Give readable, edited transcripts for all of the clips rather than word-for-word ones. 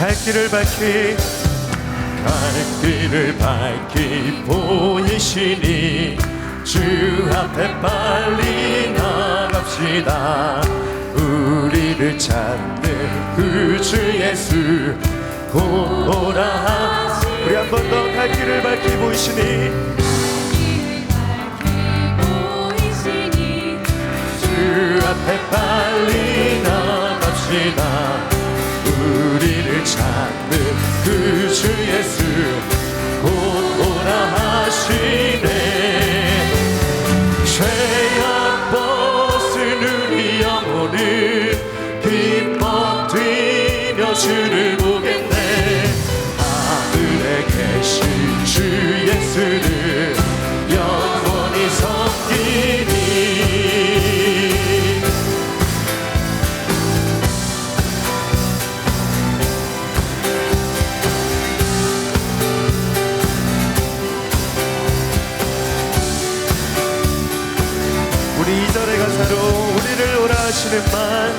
갈 길을 밝히 보이시니 주 앞에 빨리 나갑시다. 우리를 찾는 구주 예수 곧 오라. 우리 한 번 더 갈 길을 밝히 보이시니 주 앞에 빨리 나갑시다. 우리를 찾는 구주 예수 곧 오라 하시네. 죄악 벗은 우리 영혼을 기뻐 뛰며 주를 보겠네. 하늘에 계신 주 예수를 영원히 섬기니. 우리 2절의 가사로 우리를 오라 하시는 말,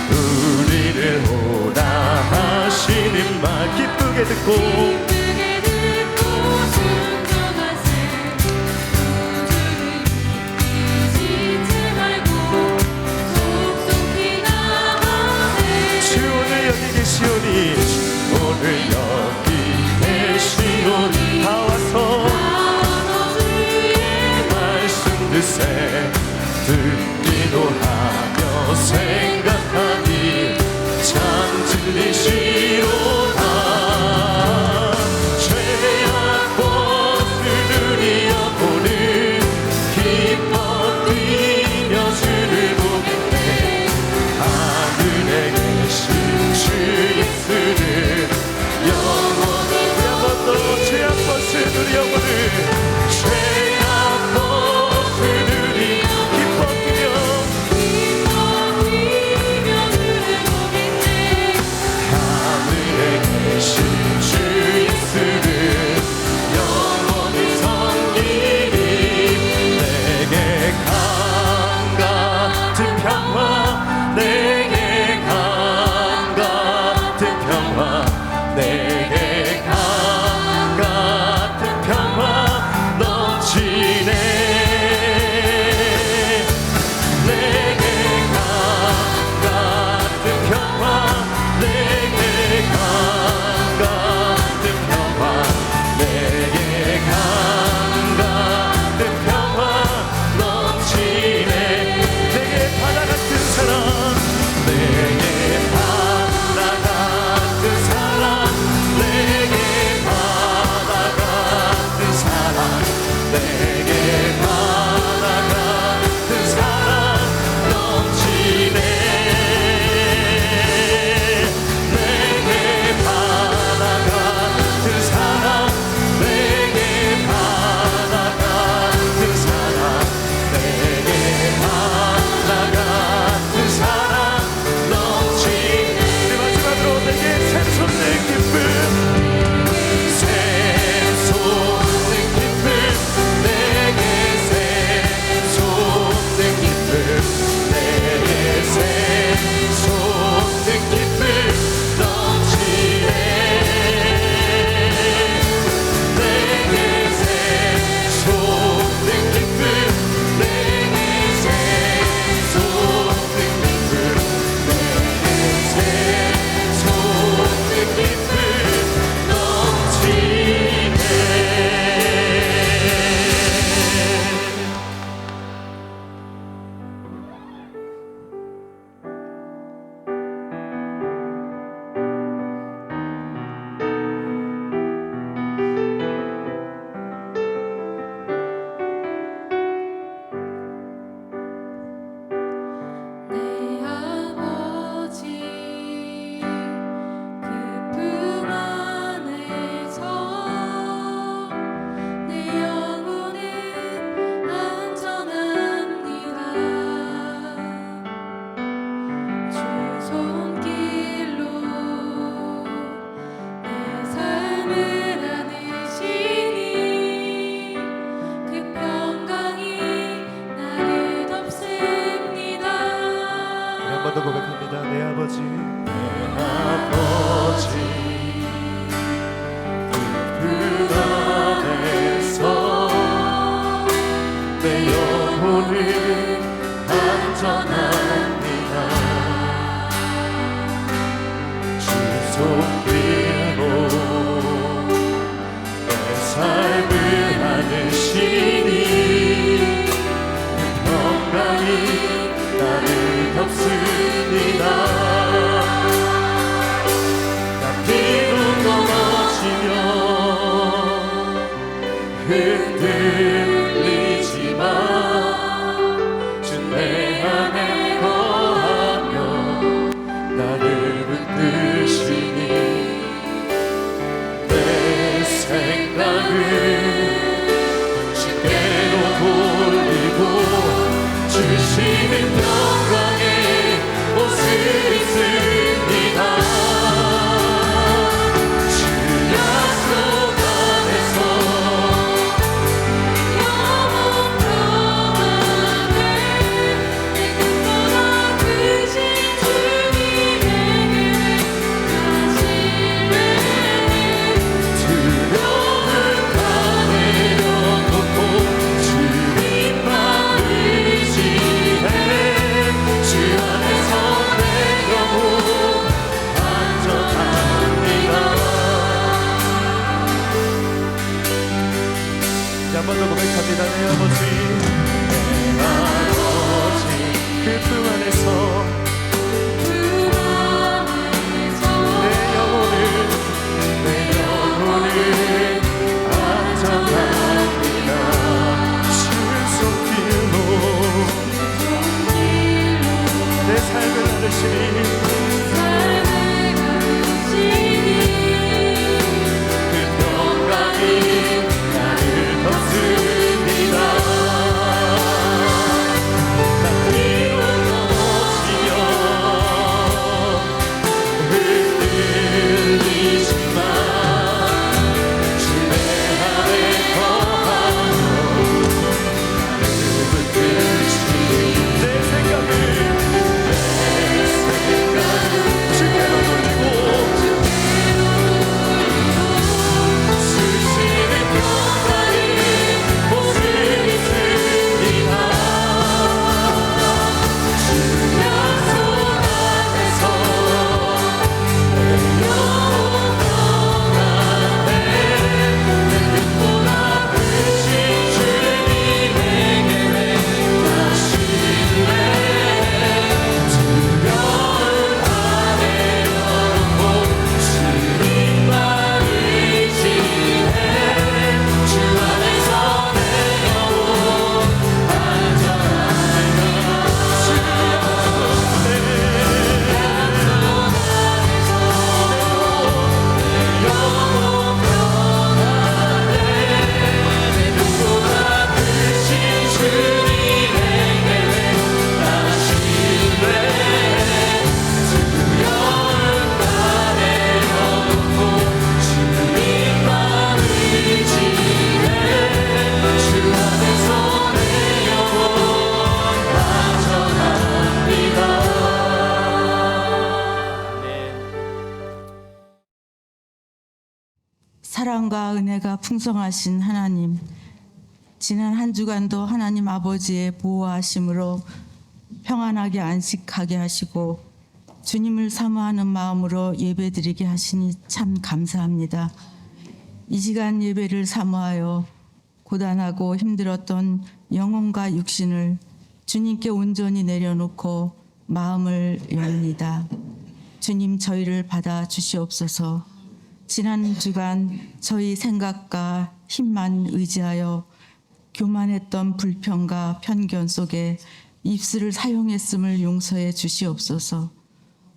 우리를 오라 하시는 말 기쁘게 듣고 오늘 여기 계시오니 다 와서 주의 말씀 듣기도 하며 생각하니 참 진리시로다. 죄악 벗은 우리 영혼을 기뻐 뛰며 주를 보겠네. 하늘에 계신 주 예수를 영원히 한번 더 죄악 벗은 우리 영혼을 죄악 벗은 우리 기뻐 뛰며 주를 보겠네. 하늘에 계신 주 예수를 영원히 섬기리. 내게 강 같은 평화, 내게 강 같은 평화, 내게 강 같은 평화 넘치네. 내게 강 같은 평화, 내게 강 같은 평화, 내게 강 같은 평화 넘치네. 내게 바다 같은 사랑, 내게 바다 같은 사랑, 내게 바다 같은 사랑, 내게 바다 같은 사랑 넘치네. 내게 바다 같은 사랑, 내게 바다 같은 사랑, 내게 바다 같은 사랑 넘치네. 우리 마지막으로 내게 샘솟는 기쁨, 샘솟는 기쁨, 내게 샘솟는 기쁨, 내게 샘솟는 기쁨 넘치네. 내게 샘솟는 기쁨, 내게 샘솟는 기쁨, 내게 샘솟는 기쁨 넘치네. 내 아버지 그 품 안에서 내 영혼은 안전합니다. 주 손길로 내 삶을 안으시니 그 평강이 나를 덮습니다. 한 번 더 고백합니다. 내 아버지, 내 아버지 아버지 그 안에서 내 영혼을 안전합니다. 주 손길로 내 삶을 안으시니 그 평강이 나를 덮습니다. 나 뒤로 넘어지며 흔들리지만 주 내 안에 거하며 나를 붙드시니 내 생각을 주께로 돌리고 주시는 영광의 옷을 입습니다. 주 약속 안에서 영원 평안에 내 꿈보다 크신 주님에게 하실래. 두려움을 다 내려놓고 주님만 의지해. 주 안에서 내 영혼 안전합니다. 한 번 더 고백합니다. 내 아버지 그 품 안에서 그 안에서 내 영혼을 안전합니다. 주 손길로 내 삶을 안으시니 삶을 가르치니 그 평강이 나를 덮습니다. 나 뒤로 넘어지며 흔들리지만 주 내 안에 거하며 나를 붙드시니 내 생각을 주께로 돌리고 주시는 평강이 옷을 입습니다. 주 약속 안에서 내 영혼 평안에 내 뜻보다 크신 주님에게 행하실래. 두려움 다 내려놓고 주님만 의지해. 주 안에서 내 영혼 안전합니다. 주 약속 내 영혼 평안에 내 뜻보다 크신 주님에게 행하실래. 두려움 다 내려놓고 주님만 의지해. 주 안에서 내 영혼 안전합니다. 사랑과 은혜가 풍성하신 하나님, 지난 한 주간도 하나님 아버지의 보호하심으로 평안하게 안식하게 하시고 주님을 사모하는 마음으로 예배드리게 하시니 참 감사합니다. 이 시간 예배를 사모하여 고단하고 힘들었던 영혼과 육신을 주님께 온전히 내려놓고 마음을 엽니다. 주님, 저희를 받아 주시옵소서. 지난 주간 저희 생각과 힘만 의지하여 교만했던 불평과 편견 속에 입술을 사용했음을 용서해 주시옵소서.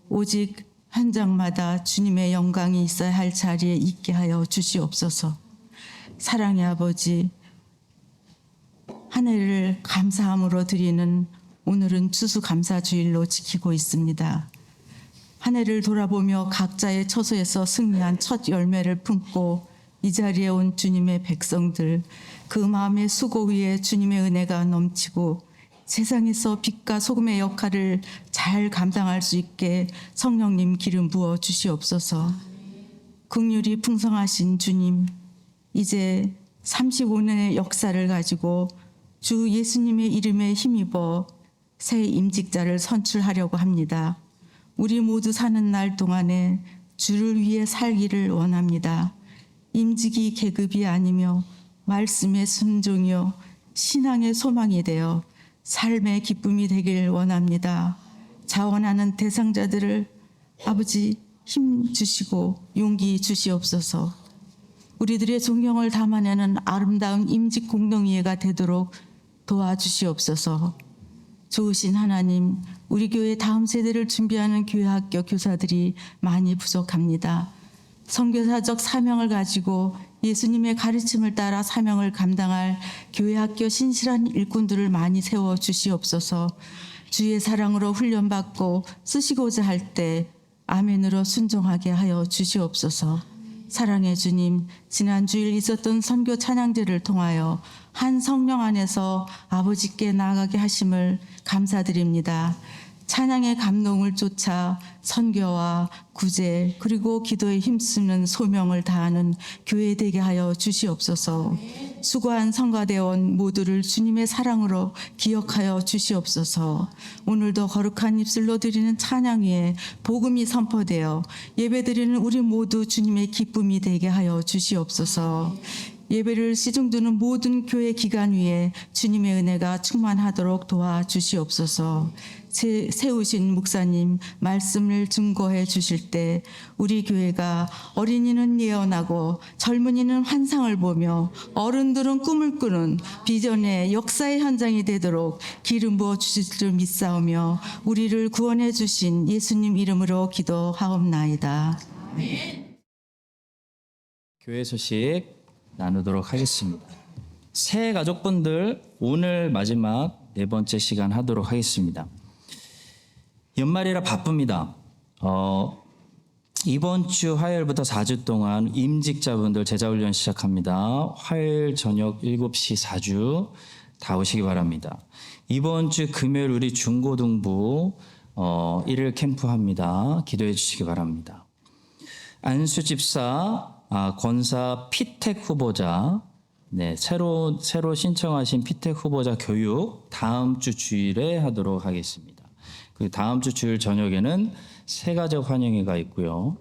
오직 현장마다 주님의 영광이 있어야 할 자리에 있게 하여 주시옵소서. 사랑의 아버지, 한 해를 감사함으로 드리는 오늘은 추수감사주일로 지키고 있습니다. 한 해를 돌아보며 각자의 처소에서 승리한 첫 열매를 품고 이 자리에 온 주님의 백성들, 그 마음의 수고 위에 주님의 은혜가 넘치고 세상에서 빛과 소금의 역할을 잘 감당할 수 있게 성령님 기름 부어 주시옵소서. 긍휼이 풍성하신 주님, 이제 35년의 역사를 가지고 주 예수님의 이름에 힘입어 새 임직자를 선출하려고 합니다. 우리 모두 사는 날 동안에 주를 위해 살기를 원합니다. 임직이 계급이 아니며 말씀의 순종이요 신앙의 소망이 되어 삶의 기쁨이 되길 원합니다. 자원하는 대상자들을 아버지 힘 주시고 용기 주시옵소서. 우리들의 존경을 담아내는 아름다운 임직 공동이해가 되도록 도와주시옵소서. 좋으신 하나님, 우리 교회 다음 세대를 준비하는 교회학교 교사들이 많이 부족합니다. 선교사적 사명을 가지고 예수님의 가르침을 따라 사명을 감당할 교회학교 신실한 일꾼들을 많이 세워 주시옵소서. 주의 사랑으로 훈련받고 쓰시고자 할 때 아멘으로 순종하게 하여 주시옵소서. 사랑의 주님, 지난 주일 있었던 선교 찬양제를 통하여 한 성령 안에서 아버지께 나아가게 하심을 감사드립니다. 찬양의 감동을 쫓아 선교와 구제 그리고 기도에 힘쓰는 소명을 다하는 교회 되게 하여 주시옵소서. 수고한 성가대원 모두를 주님의 사랑으로 기억하여 주시옵소서. 오늘도 거룩한 입술로 드리는 찬양 위에 복음이 선포되어 예배드리는 우리 모두 주님의 기쁨이 되게 하여 주시옵소서. 예배를 시중두는 모든 교회 기관 위에 주님의 은혜가 충만하도록 도와주시옵소서. 세우신 목사님 말씀을 증거해 주실 때 우리 교회가 어린이는 예언하고 젊은이는 환상을 보며 어른들은 꿈을 꾸는 비전의 역사의 현장이 되도록 기름 부어 주실 줄 믿사오며 우리를 구원해 주신 예수님 이름으로 기도하옵나이다. 교회 소식 나누도록 하겠습니다. 새 가족분들 오늘 마지막 4번째 시간 하도록 하겠습니다. 연말이라 바쁩니다. 이번 주 화요일부터 4주 동안 임직자분들 제자훈련 시작합니다. 화요일 저녁 7시 4주 다 오시기 바랍니다. 이번 주 금요일 우리 중고등부 일일 캠프합니다. 기도해 주시기 바랍니다. 안수 집사 권사 피택 후보자, 새로 신청하신 피택 후보자 교육 다음 주 주일에 하도록 하겠습니다. 그 다음 주 주일 저녁에는 새가족 환영회가 있고요.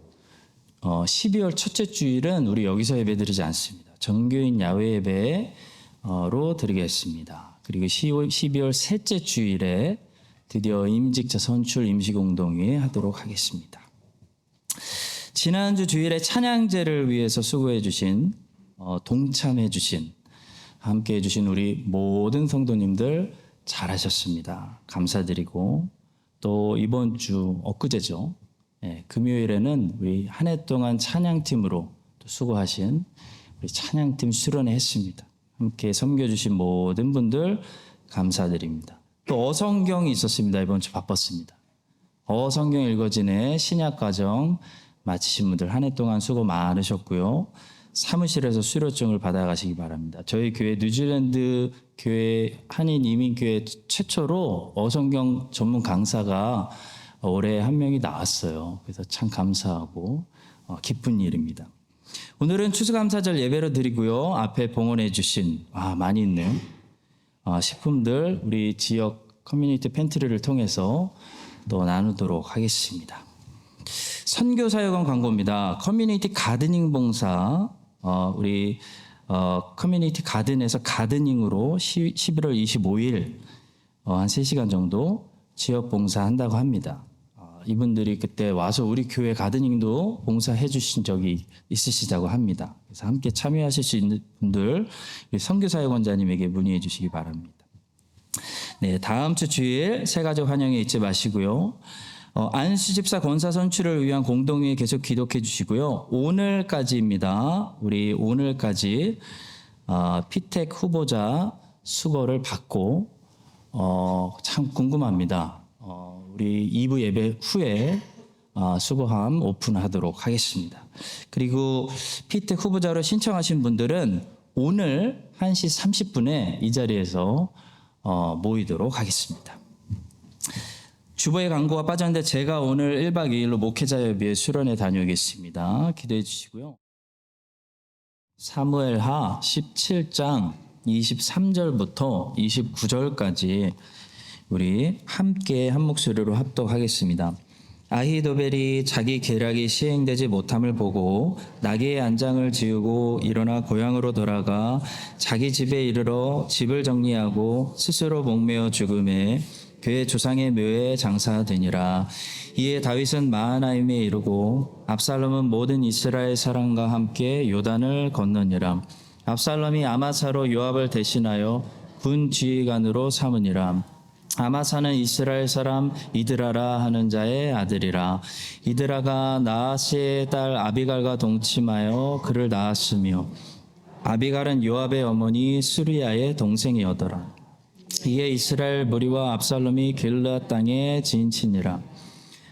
12월 첫째 주일은 우리 여기서 예배드리지 않습니다. 정교인 야외 예배로 드리겠습니다. 그리고 12월 셋째 주일에 드디어 임직자 선출 임시공동회에 하도록 하겠습니다. 지난주 주일에 찬양제를 위해서 수고해 주신 동참해 주신 함께 해 주신 우리 모든 성도님들 잘하셨습니다. 감사드리고 또 이번 주 엊그제죠. 금요일에는 우리 한 해 동안 찬양팀으로 또 수고하신 우리 찬양팀 수련회 했습니다. 함께 섬겨주신 모든 분들 감사드립니다. 또 어성경이 있었습니다. 이번 주 바빴습니다. 어성경 읽어지네 신약과정 마치신 분들 한 해 동안 수고 많으셨고요. 사무실에서 수료증을 받아가시기 바랍니다. 저희 교회 뉴질랜드 교회 한인 이민교회 최초로 어성경 전문 강사가 올해 한 명이 나왔어요. 그래서 참 감사하고 기쁜 일입니다. 오늘은 추수감사절 예배로 드리고요. 앞에 봉헌해 주신 많이 있네요. 식품들 우리 지역 커뮤니티 팬트리를 통해서 또 나누도록 하겠습니다. 선교사역원 광고입니다. 커뮤니티 가드닝 봉사 우리 커뮤니티 가든에서 가드닝으로 11월 25일 한 3시간 정도 지역 봉사한다고 합니다. 이분들이 그때 와서 우리 교회 가드닝도 봉사해 주신 적이 있으시다고 합니다. 그래서 함께 참여하실 수 있는 분들 선교사역원자님에게 문의해 주시기 바랍니다. 다음 주 주일 새가족 환영회 잊지 마시고요. 안수집사 권사 선출을 위한 공동회에 계속 기도해 주시고요. 오늘까지입니다. 우리 오늘까지 피택 후보자 수거를 받고 참 궁금합니다. 우리 2부 예배 후에 수거함 오픈하도록 하겠습니다. 그리고 피택 후보자로 신청하신 분들은 오늘 1시 30분에 이 자리에서 모이도록 하겠습니다. 주보의 광고가 빠졌는데 제가 오늘 1박 2일로 목회자협의회 수련회 다녀오겠습니다. 기도해 주시고요. 사무엘하 17장 23절부터 29절까지 우리 함께 한 목소리로 합독하겠습니다. 아히도벨이 자기 계략이 시행되지 못함을 보고 나귀의 안장을 지우고 일어나 고향으로 돌아가 자기 집에 이르러 집을 정리하고 스스로 목매어 죽음에 그의 조상의 묘에 장사되니라. 이에 다윗은 마하나임에 이르고 압살롬은 모든 이스라엘 사람과 함께 요단을 건너니라. 압살롬이 아마사로 요압을 대신하여 군 지휘관으로 삼으니라. 아마사는 이스라엘 사람 이드라라 하는 자의 아들이라. 이드라가 나하스의 딸 아비갈과 동침하여 그를 낳았으며 아비갈은 요압의 어머니 수리야의 동생이었더라. 이에 이스라엘 무리와 압살롬이 길르앗 땅에 진치니라.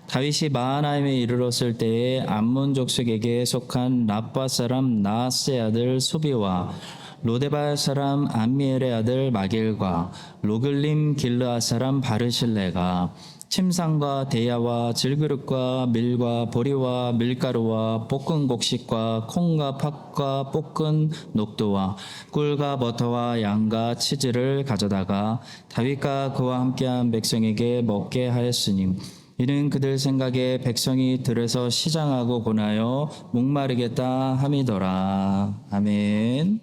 다윗이 마하나임에 이르렀을 때에 암몬 족속에게 속한 랍바 사람 나하스의 아들 소비와 로데발 사람 암미엘의 아들 마길과 로글림 길르앗 사람 바르실레가 침상과 대야와 질그릇과 밀과 보리와 밀가루와 볶은 곡식과 콩과 팥과 볶은 녹두와 꿀과 버터와 양과 치즈를 가져다가 다윗과 그와 함께한 백성에게 먹게 하였으니 이는 그들 생각에 백성이 들에서 시장하고 고나여 목마르겠다 함이더라. 아멘.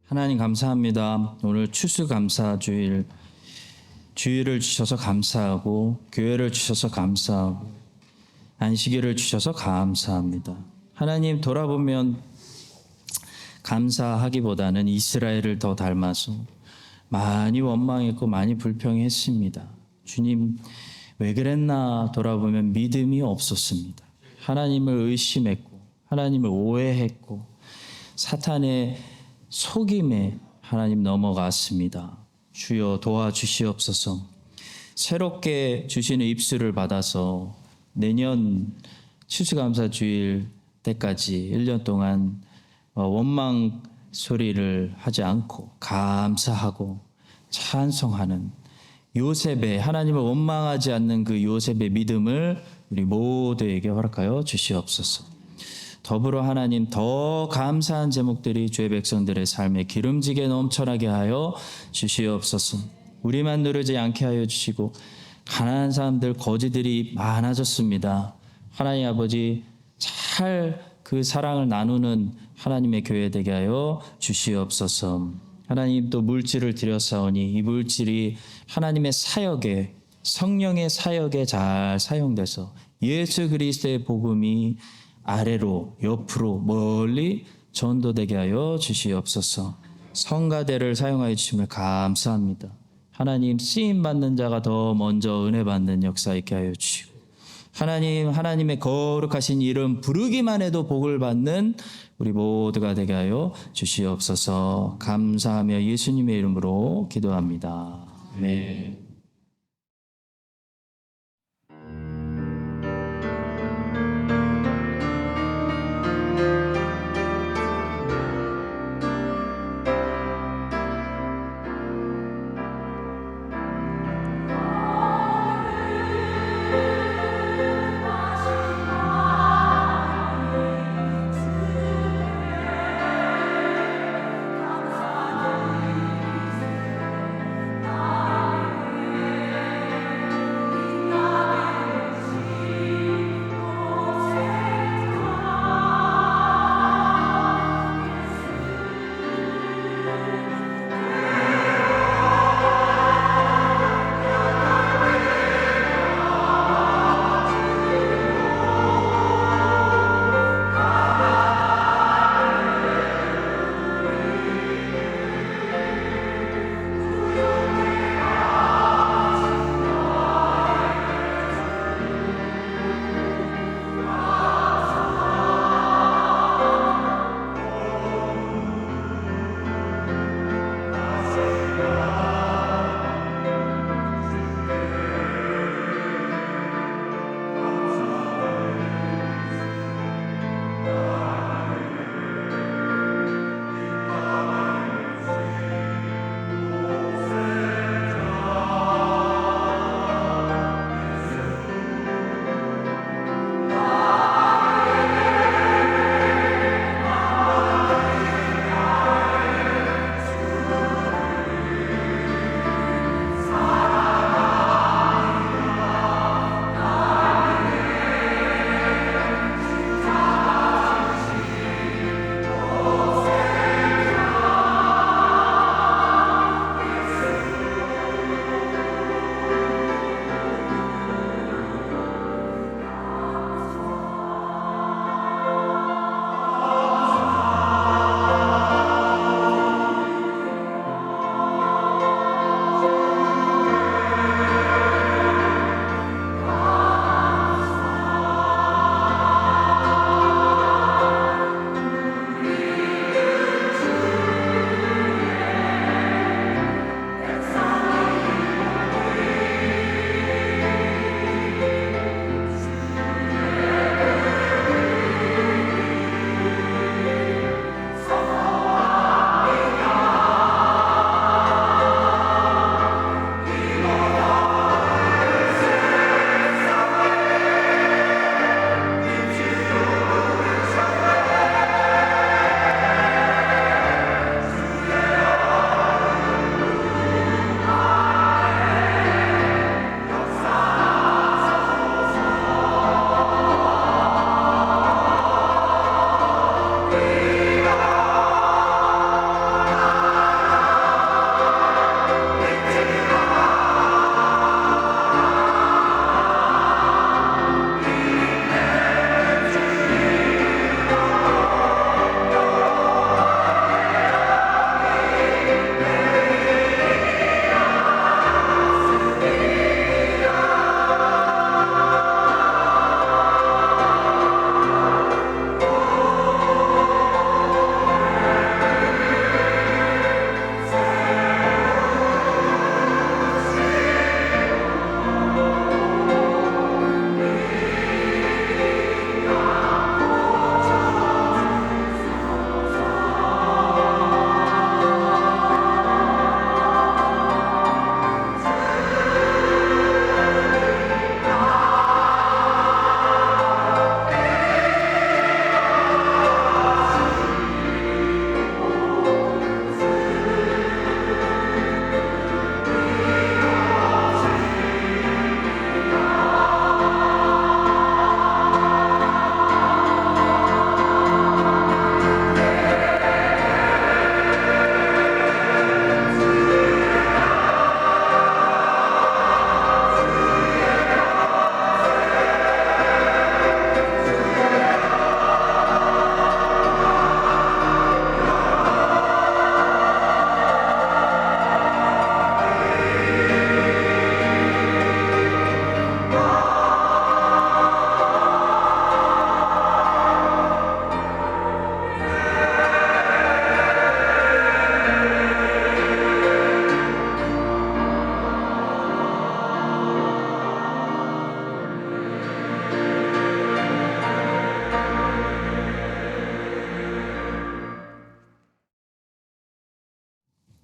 하나님 감사합니다. 오늘 추수감사 주일을 주셔서 감사하고 교회를 주셔서 감사하고 안식일을 주셔서 감사합니다. 하나님 돌아보면 감사하기보다는 이스라엘을 더 닮아서 많이 원망했고 많이 불평했습니다. 주님, 왜 그랬나 돌아보면 믿음이 없었습니다. 하나님을 의심했고 하나님을 오해했고 사탄의 속임에 하나님 넘어갔습니다. 주여 도와주시옵소서. 새롭게 주시는 입술을 받아서 내년 추수감사주일 때까지 1년 동안 원망 소리를 하지 않고 감사하고 찬송하는 요셉의 하나님을 원망하지 않는 그 요셉의 믿음을 우리 모두에게 허락하여 주시옵소서. 더불어 하나님 더 감사한 제목들이 주의 백성들의 삶에 기름지게 넘쳐나게 하여 주시옵소서. 우리만 누르지 않게 하여 주시고 가난한 사람들 거지들이 많아졌습니다. 하나님 아버지 잘 그 사랑을 나누는 하나님의 교회 되게 하여 주시옵소서. 하나님 또 물질을 드렸사오니 이 물질이 하나님의 사역에 성령의 사역에 잘 사용돼서 예수 그리스도의 복음이 아래로 옆으로 멀리 전도되게 하여 주시옵소서. 성가대를 사용하여 주심을 감사합니다. 하나님 쓰임 받는 자가 더 먼저 은혜 받는 역사 있게 하여 주시고 하나님의 거룩하신 이름 부르기만 해도 복을 받는 우리 모두가 되게 하여 주시옵소서. 감사하며 예수님의 이름으로 기도합니다. 아멘.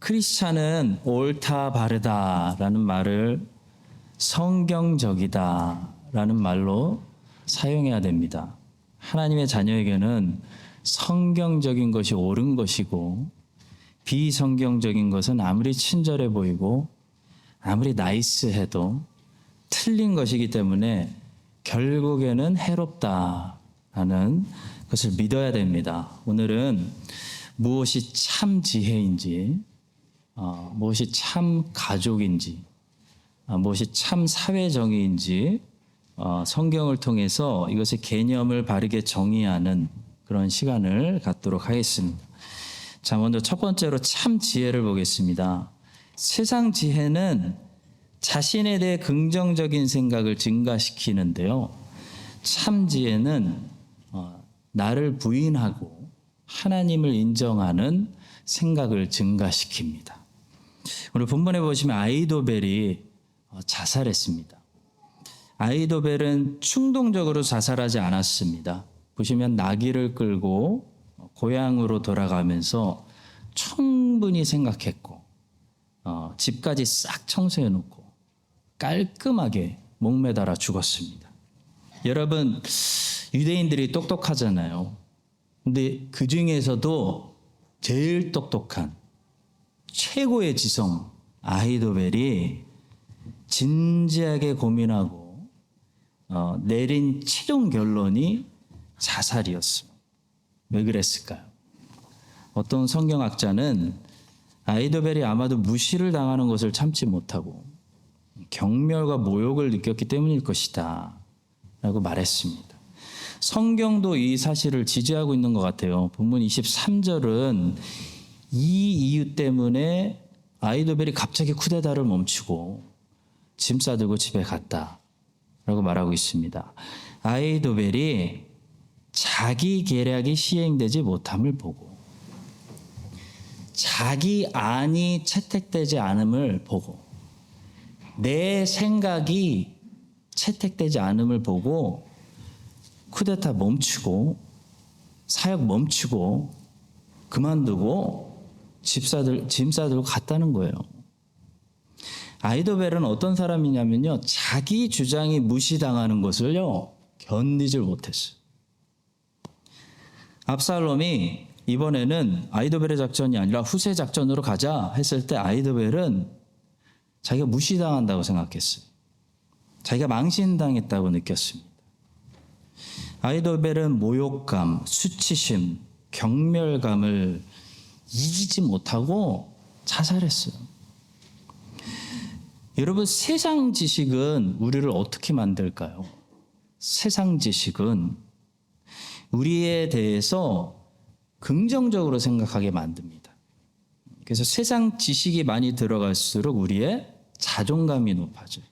크리스찬은 옳다 바르다라는 말을 성경적이다라는 말로 사용해야 됩니다. 하나님의 자녀에게는 성경적인 것이 옳은 것이고 비성경적인 것은 아무리 친절해 보이고 아무리 나이스해도 틀린 것이기 때문에 결국에는 해롭다라는 것을 믿어야 됩니다. 오늘은 무엇이 참 지혜인지, 무엇이 참 가족인지, 무엇이 참 사회정의인지 성경을 통해서 이것의 개념을 바르게 정의하는 그런 시간을 갖도록 하겠습니다. 자, 먼저 첫 번째로 참 지혜를 보겠습니다. 세상 지혜는 자신에 대해 긍정적인 생각을 증가시키는데요. 참 지혜는 나를 부인하고 하나님을 인정하는 생각을 증가시킵니다. 오늘 본문에 보시면 아이도벨이 자살했습니다. 아이도벨은 충동적으로 자살하지 않았습니다. 보시면 나귀를 끌고 고향으로 돌아가면서 충분히 생각했고 집까지 싹 청소해 놓고 깔끔하게 목매달아 죽었습니다. 여러분, 유대인들이 똑똑하잖아요. 근데 그 중에서도 제일 똑똑한 최고의 지성 아히도벨이 진지하게 고민하고 내린 최종 결론이 자살이었습니다. 왜 그랬을까요? 어떤 성경학자는 아히도벨이 아마도 무시를 당하는 것을 참지 못하고 경멸과 모욕을 느꼈기 때문일 것이다 라고 말했습니다. 성경도 이 사실을 지지하고 있는 것 같아요. 본문 23절은 이 이유 때문에 아히도벨이 갑자기 쿠데타를 멈추고 짐 싸들고 집에 갔다 라고 말하고 있습니다. 아히도벨이 자기 계략이 시행되지 못함을 보고 자기 안이 채택되지 않음을 보고 내 생각이 채택되지 않음을 보고 쿠데타 멈추고 사역 멈추고 그만두고 짐 싸들고 갔다는 거예요. 아히도벨은 어떤 사람이냐면요, 자기 주장이 무시당하는 것을요 견디질 못했어요. 압살롬이 이번에는 아히도벨의 작전이 아니라 후세 작전으로 가자 했을 때 아히도벨은 자기가 무시당한다고 생각했어요. 자기가 망신당했다고 느꼈습니다. 아히도벨은 모욕감, 수치심, 경멸감을 이기지 못하고 자살했어요. 여러분, 세상 지식은 우리를 어떻게 만들까요? 세상 지식은 우리에 대해서 긍정적으로 생각하게 만듭니다. 그래서 세상 지식이 많이 들어갈수록 우리의 자존감이 높아져요.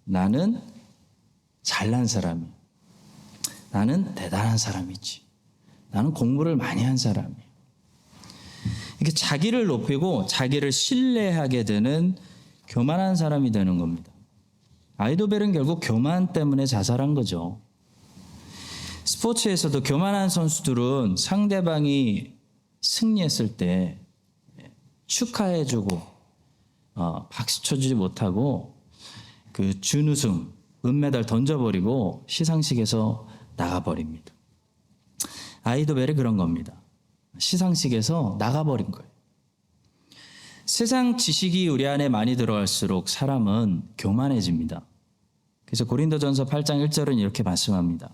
나는 잘난 사람이야. 나는 대단한 사람이지. 나는 공부를 많이 한 사람이야. 이렇게 자기를 높이고 자기를 신뢰하게 되는 교만한 사람이 되는 겁니다. 아히도벨은 결국 교만 때문에 자살한 거죠. 스포츠에서도 교만한 선수들은 상대방이 승리했을 때 축하해주고 박수 쳐주지 못하고 그 준우승 은메달 던져버리고 시상식에서 나가버립니다. 아히도벨이 그런 겁니다. 시상식에서 나가버린 거예요. 세상 지식이 우리 안에 많이 들어갈수록 사람은 교만해집니다. 그래서 고린도전서 8장 1절은 이렇게 말씀합니다.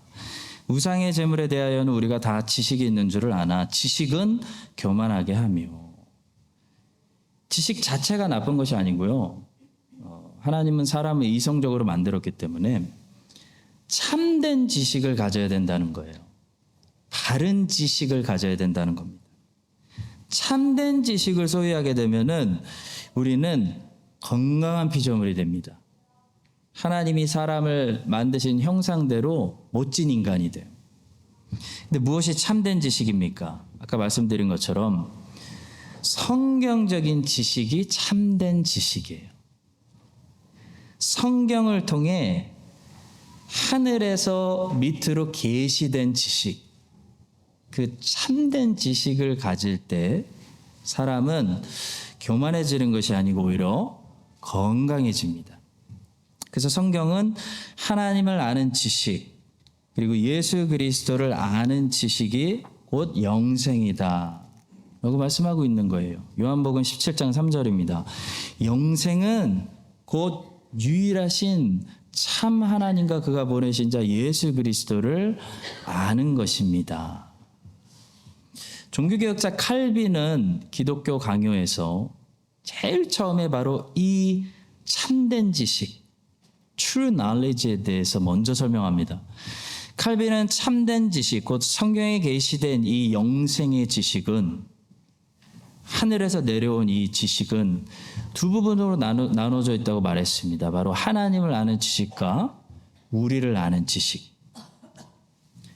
우상의 재물에 대하여는 우리가 다 지식이 있는 줄을 아나 지식은 교만하게 하며. 지식 자체가 나쁜 것이 아니고요. 하나님은 사람을 이성적으로 만들었기 때문에 참된 지식을 가져야 된다는 거예요. 바른 지식을 가져야 된다는 겁니다. 참된 지식을 소유하게 되면은 우리는 건강한 피조물이 됩니다. 하나님이 사람을 만드신 형상대로 멋진 인간이 돼요. 근데 무엇이 참된 지식입니까? 아까 말씀드린 것처럼 성경적인 지식이 참된 지식이에요. 성경을 통해 하늘에서 밑으로 계시된 지식, 그 참된 지식을 가질 때 사람은 교만해지는 것이 아니고 오히려 건강해집니다. 그래서 성경은 하나님을 아는 지식, 그리고 예수 그리스도를 아는 지식이 곧 영생이다 라고 말씀하고 있는 거예요. 요한복음 17장 3절입니다. 영생은 곧 유일하신 참 하나님과 그가 보내신 자 예수 그리스도를 아는 것입니다. 종교개혁자 칼빈은 기독교 강요에서 제일 처음에 바로 이 참된 지식, true knowledge에 대해서 먼저 설명합니다. 칼빈은 참된 지식, 곧 성경에 계시된 이 영생의 지식은, 하늘에서 내려온 이 지식은 두 부분으로 나눠져 있다고 말했습니다. 바로 하나님을 아는 지식과 우리를 아는 지식.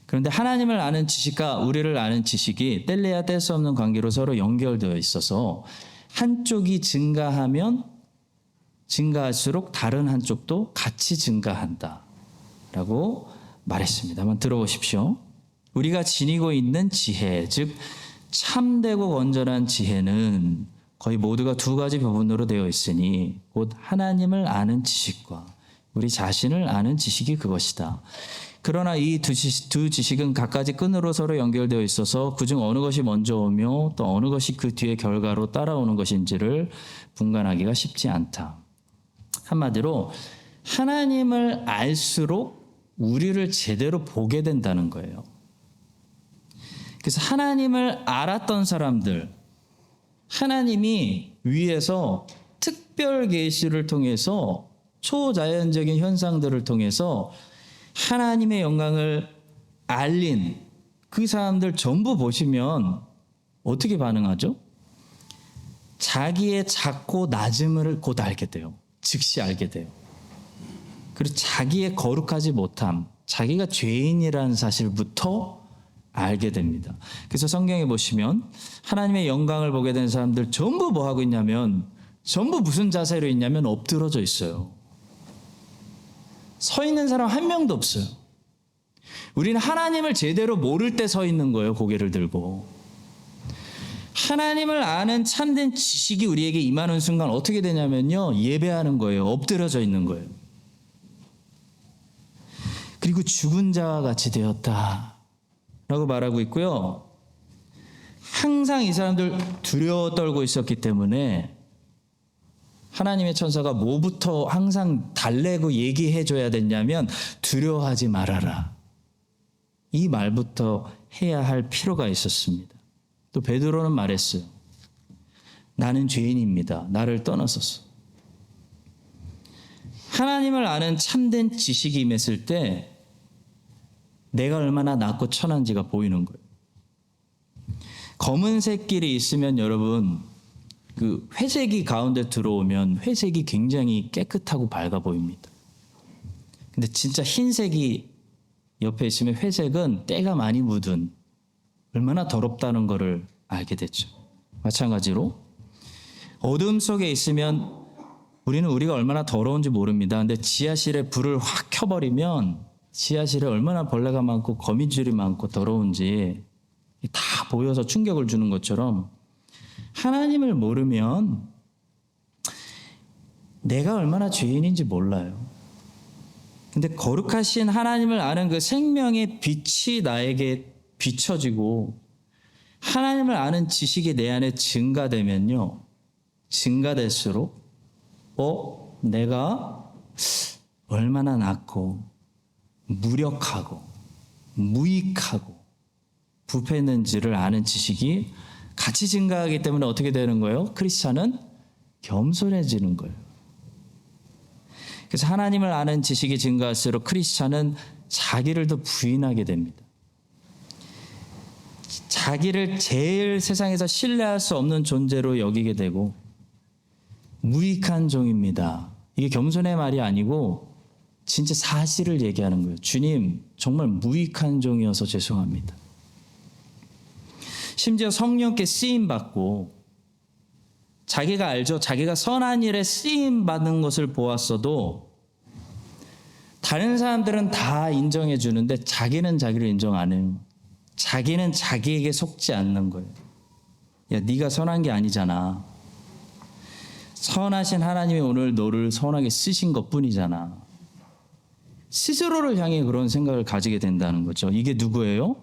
그런데 하나님을 아는 지식과 우리를 아는 지식이 뗄래야 뗄 수 없는 관계로 서로 연결되어 있어서 한쪽이 증가하면 증가할수록 다른 한쪽도 같이 증가한다 라고 말했습니다. 한번 들어보십시오. 우리가 지니고 있는 지혜, 즉 참되고 건전한 지혜는 거의 모두가 두 가지 부분으로 되어 있으니 곧 하나님을 아는 지식과 우리 자신을 아는 지식이 그것이다. 그러나 이 두 지식은 각가지 끈으로 서로 연결되어 있어서 그중 어느 것이 먼저 오며 또 어느 것이 그 뒤의 결과로 따라오는 것인지를 분간하기가 쉽지 않다. 한마디로 하나님을 알수록 우리를 제대로 보게 된다는 거예요. 그래서 하나님을 알았던 사람들, 하나님이 위에서 특별 계시를 통해서 초자연적인 현상들을 통해서 하나님의 영광을 알린 그 사람들 전부 보시면 어떻게 반응하죠? 자기의 작고 낮음을 곧 알게 돼요. 즉시 알게 돼요. 그리고 자기의 거룩하지 못함, 자기가 죄인이라는 사실부터 알게 됩니다. 그래서 성경에 보시면 하나님의 영광을 보게 된 사람들 전부 뭐 하고 있냐면, 전부 무슨 자세로 있냐면 엎드러져 있어요. 서 있는 사람 한 명도 없어요. 우리는 하나님을 제대로 모를 때 서 있는 거예요. 고개를 들고. 하나님을 아는 참된 지식이 우리에게 임하는 순간 어떻게 되냐면요, 예배하는 거예요. 엎드러져 있는 거예요. 그리고 죽은 자와 같이 되었다 라고 말하고 있고요. 항상 이 사람들 두려워 떨고 있었기 때문에 하나님의 천사가 뭐부터 항상 달래고 얘기해 줘야 됐냐면 두려워하지 말아라. 이 말부터 해야 할 필요가 있었습니다. 또 베드로는 말했어요. 나는 죄인입니다. 나를 떠나소서. 하나님을 아는 참된 지식이 임했을 때 내가 얼마나 낮고 천한지가 보이는 거예요. 검은색 길이 있으면 여러분, 그 회색이 가운데 들어오면 회색이 굉장히 깨끗하고 밝아 보입니다. 근데 진짜 흰색이 옆에 있으면 회색은 때가 많이 묻은, 얼마나 더럽다는 것을 알게 됐죠. 마찬가지로 어둠 속에 있으면 우리는 우리가 얼마나 더러운지 모릅니다. 근데 지하실에 불을 확 켜버리면 지하실에 얼마나 벌레가 많고 거미줄이 많고 더러운지 다 보여서 충격을 주는 것처럼 하나님을 모르면 내가 얼마나 죄인인지 몰라요. 근데 거룩하신 하나님을 아는 그 생명의 빛이 나에게 비춰지고 하나님을 아는 지식이 내 안에 증가되면요, 증가될수록 내가 얼마나 낮고 무력하고 무익하고 부패했는지를 아는 지식이 같이 증가하기 때문에 어떻게 되는 거예요? 크리스찬은 겸손해지는 거예요. 그래서 하나님을 아는 지식이 증가할수록 크리스찬은 자기를 더 부인하게 됩니다. 자기를 제일 세상에서 신뢰할 수 없는 존재로 여기게 되고 무익한 종입니다. 이게 겸손의 말이 아니고 진짜 사실을 얘기하는 거예요. 주님, 정말 무익한 종이어서 죄송합니다. 심지어 성령께 쓰임받고 자기가 알죠. 자기가 선한 일에 쓰임받는 것을 보았어도 다른 사람들은 다 인정해 주는데 자기는 자기를 인정 안 해요. 자기는 자기에게 속지 않는 거예요. 야, 네가 선한 게 아니잖아. 선하신 하나님이 오늘 너를 선하게 쓰신 것뿐이잖아. 스스로를 향해 그런 생각을 가지게 된다는 거죠. 이게 누구예요?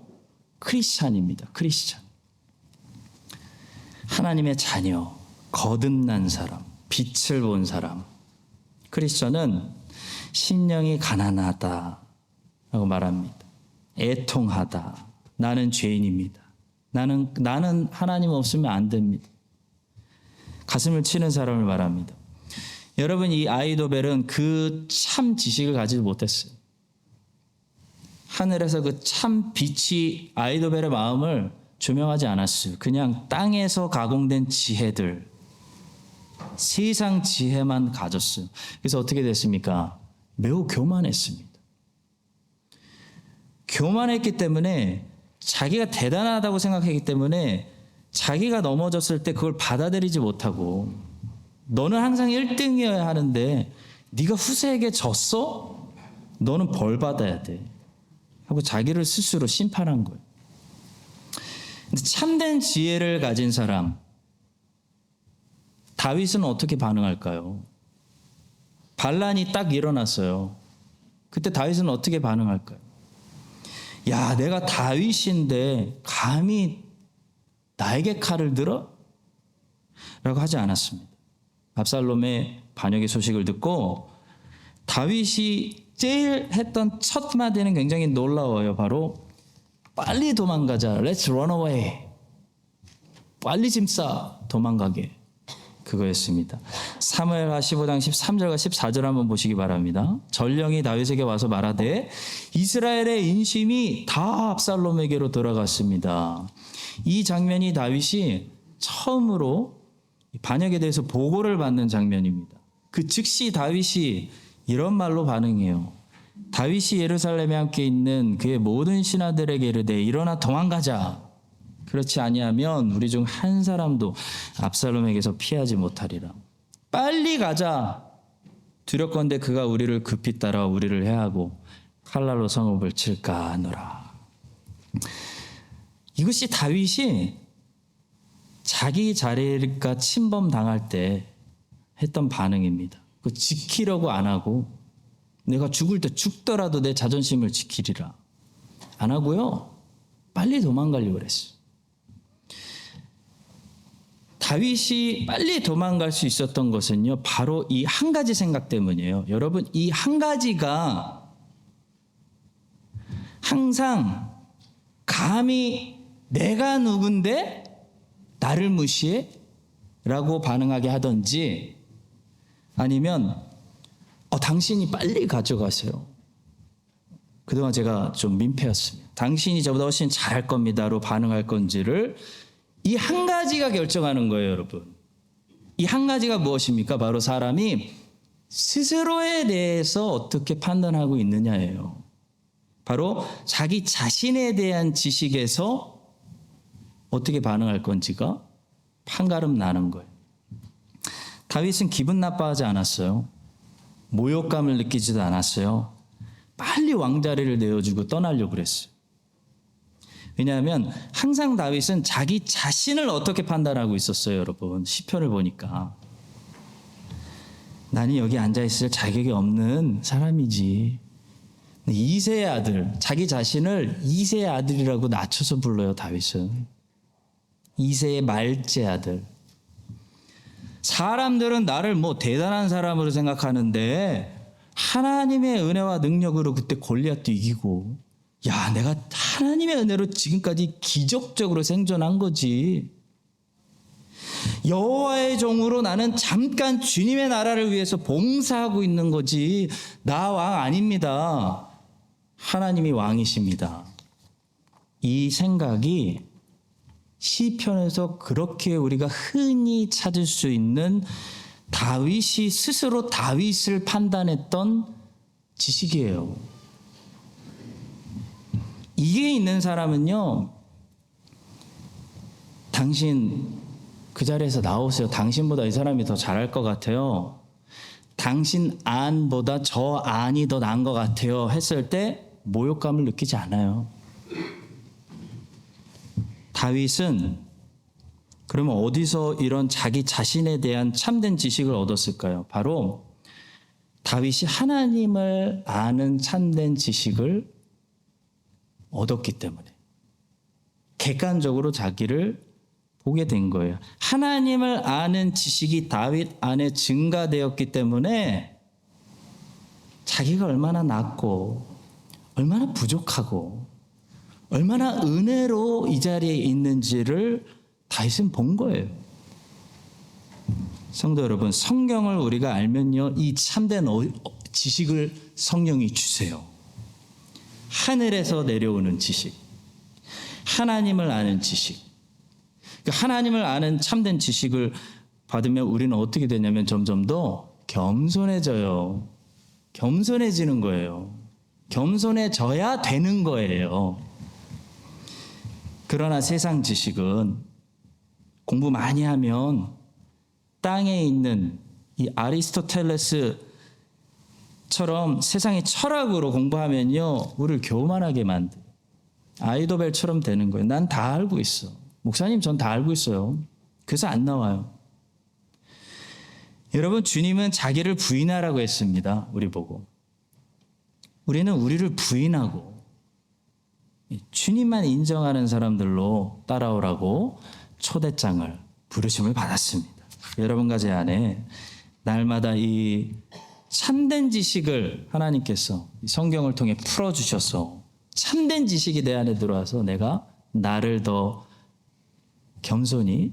크리스찬입니다. 크리스찬. 하나님의 자녀, 거듭난 사람, 빛을 본 사람. 크리스찬은 심령이 가난하다라고 말합니다. 애통하다. 나는 죄인입니다. 나는 하나님 없으면 안 됩니다. 가슴을 치는 사람을 말합니다. 여러분, 이 아이도벨은 그 참 지식을 가지지 못했어요. 하늘에서 그 참 빛이 아이도벨의 마음을 조명하지 않았어요. 그냥 땅에서 가공된 지혜들, 세상 지혜만 가졌어요. 그래서 어떻게 됐습니까? 매우 교만했습니다. 교만했기 때문에 자기가 대단하다고 생각했기 때문에 자기가 넘어졌을 때 그걸 받아들이지 못하고 너는 항상 1등이어야 하는데 네가 후세에게 졌어? 너는 벌 받아야 돼. 하고 자기를 스스로 심판한 거예요. 근데 참된 지혜를 가진 사람 다윗은 어떻게 반응할까요? 반란이 딱 일어났어요. 그때 다윗은 어떻게 반응할까요? 야, 내가 다윗인데 감히 나에게 칼을 들어? 라고 하지 않았습니다. 압살롬의 반역의 소식을 듣고 다윗이 제일 했던 첫 마디는 굉장히 놀라워요. 바로 빨리 도망가자. Let's run away. 빨리 짐 싸. 도망가게. 그거였습니다. 사무엘하 15장 13절과 14절 한번 보시기 바랍니다. 전령이 다윗에게 와서 말하되 이스라엘의 인심이 다 압살롬에게로 돌아갔습니다. 이 장면이 다윗이 처음으로 반역에 대해서 보고를 받는 장면입니다. 그 즉시 다윗이 이런 말로 반응해요. 다윗이 예루살렘에 함께 있는 그의 모든 신하들에게 이르되 일어나 도망가자. 그렇지 아니하면 우리 중 한 사람도 압살롬에게서 피하지 못하리라. 빨리 가자. 두렵건대 그가 우리를 급히 따라 우리를 해하고 칼날로 성읍을 칠까 하노라. 이것이 다윗이 자기 자리가 침범당할 때 했던 반응입니다. 그 지키려고 안 하고 내가 죽을 때 죽더라도 내 자존심을 지키리라. 안 하고요. 빨리 도망가려고 그랬어요. 다윗이 빨리 도망갈 수 있었던 것은요. 바로 이 한 가지 생각 때문이에요. 여러분, 이 한 가지가 항상 감히 내가 누군데 나를 무시해? 라고 반응하게 하든지 아니면 당신이 빨리 가져가세요. 그동안 제가 좀 민폐였습니다. 당신이 저보다 훨씬 잘할 겁니다로 반응할 건지를 이 한 가지가 결정하는 거예요, 여러분. 이 한 가지가 무엇입니까? 바로 사람이 스스로에 대해서 어떻게 판단하고 있느냐예요. 바로 자기 자신에 대한 지식에서 어떻게 반응할 건지가 판가름 나는 거예요. 다윗은 기분 나빠하지 않았어요. 모욕감을 느끼지도 않았어요. 빨리 왕자리를 내어주고 떠나려고 그랬어요. 왜냐하면 항상 다윗은 자기 자신을 어떻게 판단하고 있었어요, 여러분. 시편을 보니까. 나는 여기 앉아있을 자격이 없는 사람이지. 이새의 아들, 자기 자신을 이새의 아들이라고 낮춰서 불러요, 다윗은. 이새의 말째 아들. 사람들은 나를 뭐 대단한 사람으로 생각하는데 하나님의 은혜와 능력으로 그때 골리앗도 이기고 야, 내가 하나님의 은혜로 지금까지 기적적으로 생존한 거지. 여호와의 종으로 나는 잠깐 주님의 나라를 위해서 봉사하고 있는 거지. 나 왕 아닙니다. 하나님이 왕이십니다. 이 생각이 시편에서 그렇게 우리가 흔히 찾을 수 있는 다윗이 스스로 다윗을 판단했던 지식이에요. 이게 있는 사람은요, 당신 그 자리에서 나오세요. 당신보다 이 사람이 더 잘할 것 같아요. 당신 안보다 저 안이 더 나은 것 같아요. 했을 때 모욕감을 느끼지 않아요. 다윗은 그러면 어디서 이런 자기 자신에 대한 참된 지식을 얻었을까요? 바로 다윗이 하나님을 아는 참된 지식을 얻었기 때문에 객관적으로 자기를 보게 된 거예요. 하나님을 아는 지식이 다윗 안에 증가되었기 때문에 자기가 얼마나 낮고 얼마나 부족하고 얼마나 은혜로 이 자리에 있는지를 다윗은 본 거예요. 성도 여러분, 성경을 우리가 알면요, 이 참된 지식을 성령이 주세요. 하늘에서 내려오는 지식, 하나님을 아는 지식. 하나님을 아는 참된 지식을 받으면 우리는 어떻게 되냐면 점점 더 겸손해져요. 겸손해지는 거예요. 겸손해져야 되는 거예요. 그러나 세상 지식은 공부 많이 하면 땅에 있는 이 아리스토텔레스처럼 세상의 철학으로 공부하면요, 우리를 교만하게 만들어요. 아이도벨처럼 되는 거예요. 난 다 알고 있어. 목사님, 전 다 알고 있어요. 그래서 안 나와요. 여러분, 주님은 자기를 부인하라고 했습니다. 우리 보고. 우리는 우리를 부인하고 주님만 인정하는 사람들로 따라오라고 초대장을, 부르심을 받았습니다. 여러분과 제 안에 날마다 이 참된 지식을 하나님께서 성경을 통해 풀어주셔서 참된 지식이 내 안에 들어와서 내가 나를 더 겸손히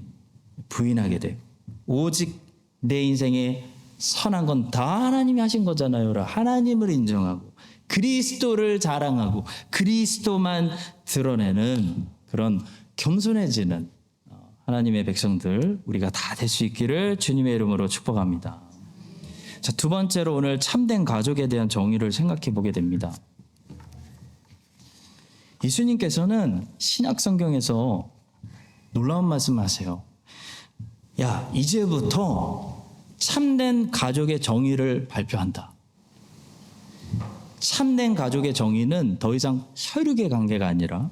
부인하게 되고, 오직 내 인생에 선한 건 다 하나님이 하신 거잖아요. 하나님을 인정하고 그리스도를 자랑하고 그리스도만 드러내는 그런 겸손해지는 하나님의 백성들 우리가 다 될 수 있기를 주님의 이름으로 축복합니다. 자, 두 번째로 오늘 참된 가족에 대한 정의를 생각해 보게 됩니다. 예수님께서는 신약 성경에서 놀라운 말씀하세요. 야, 이제부터 참된 가족의 정의를 발표한다. 참된 가족의 정의는 더 이상 혈육의 관계가 아니라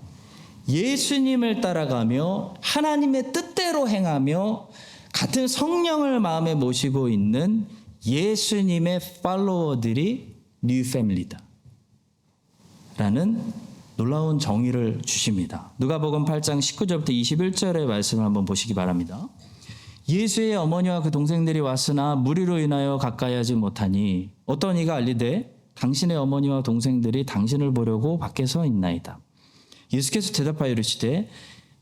예수님을 따라가며 하나님의 뜻대로 행하며 같은 성령을 마음에 모시고 있는 예수님의 팔로워들이 뉴 패밀리다 라는 놀라운 정의를 주십니다. 누가복음 8장 19절부터 21절의 말씀을 한번 보시기 바랍니다. 예수의 어머니와 그 동생들이 왔으나 무리로 인하여 가까이 하지 못하니 어떤 이가 알리되 당신의 어머니와 동생들이 당신을 보려고 밖에 서 있나이다. 예수께서 대답하여 이르시되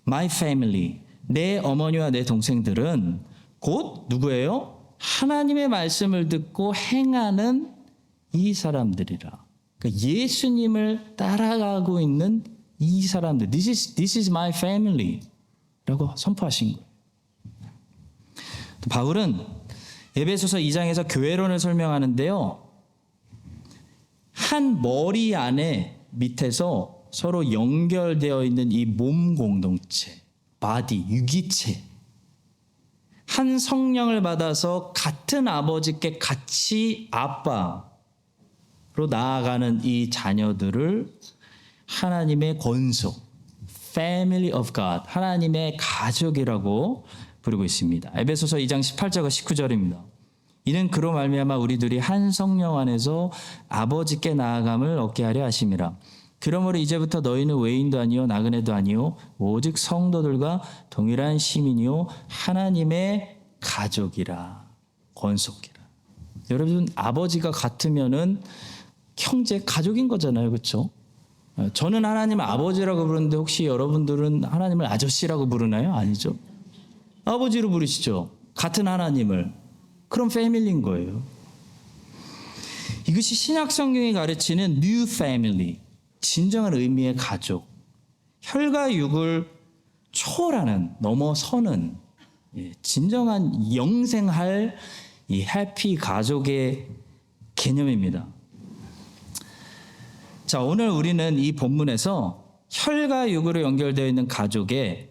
My family, 내 어머니와 내 동생들은 곧 누구예요? 하나님의 말씀을 듣고 행하는 이 사람들이라. 그러니까 예수님을 따라가고 있는 이 사람들. This is my family 라고 선포하신 거예요. 또 바울은 에베소서 2장에서 교회론을 설명하는데요, 한 머리 안에 밑에서 서로 연결되어 있는 이 몸 공동체, 바디, 유기체, 한 성령을 받아서 같은 아버지께 같이 아빠로 나아가는 이 자녀들을 하나님의 권속, Family of God, 하나님의 가족이라고 부르고 있습니다. 에베소서 2장 18절과 19절입니다. 이는 그로 말미암아 우리들이 한 성령 안에서 아버지께 나아감을 얻게 하려 하심이라. 그러므로 이제부터 너희는 외인도 아니요 나그네도 아니요 오직 성도들과 동일한 시민이요 하나님의 가족이라, 권속이라. 여러분, 아버지가 같으면은 형제, 가족인 거잖아요. 그렇죠? 저는 하나님을 아버지라고 부르는데 혹시 여러분들은 하나님을 아저씨라고 부르나요? 아니죠. 아버지로 부르시죠. 같은 하나님을. 그럼 패밀리인 거예요. 이것이 신약 성경이 가르치는 뉴 패밀리, 진정한 의미의 가족, 혈과 육을 초월하는, 넘어서는 진정한 영생할 이 해피 가족의 개념입니다. 자, 오늘 우리는 이 본문에서 혈과 육으로 연결되어 있는 가족의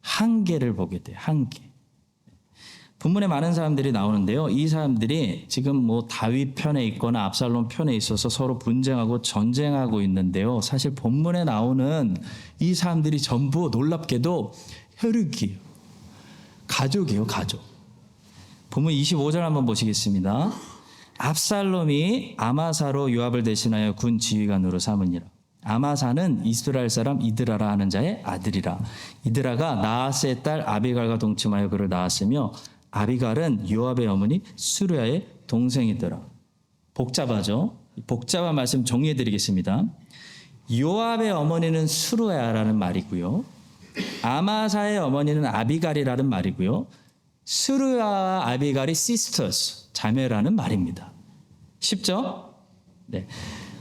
한계를 보게 돼요. 한계. 본문에 많은 사람들이 나오는데요. 이 사람들이 지금 뭐 다윗 편에 있거나 압살롬 편에 있어서 서로 분쟁하고 전쟁하고 있는데요. 사실 본문에 나오는 이 사람들이 전부 놀랍게도 혈육이에요. 가족이에요, 가족. 본문 25절 한번 보시겠습니다. 압살롬이 아마사로 요압을 대신하여 군 지휘관으로 삼으니라. 아마사는 이스라엘 사람 이드라라 하는 자의 아들이라. 이드라가 나하스의 딸 아비갈과 동침하여 그를 낳았으며 아비갈은 요압의 어머니 수르야의 동생이더라. 복잡하죠? 복잡한 말씀 정리해 드리겠습니다. 요압의 어머니는 수르야라는 말이고요. 아마사의 어머니는 아비갈이라는 말이고요. 수르야와 아비갈이 sisters, 자매라는 말입니다. 쉽죠? 네.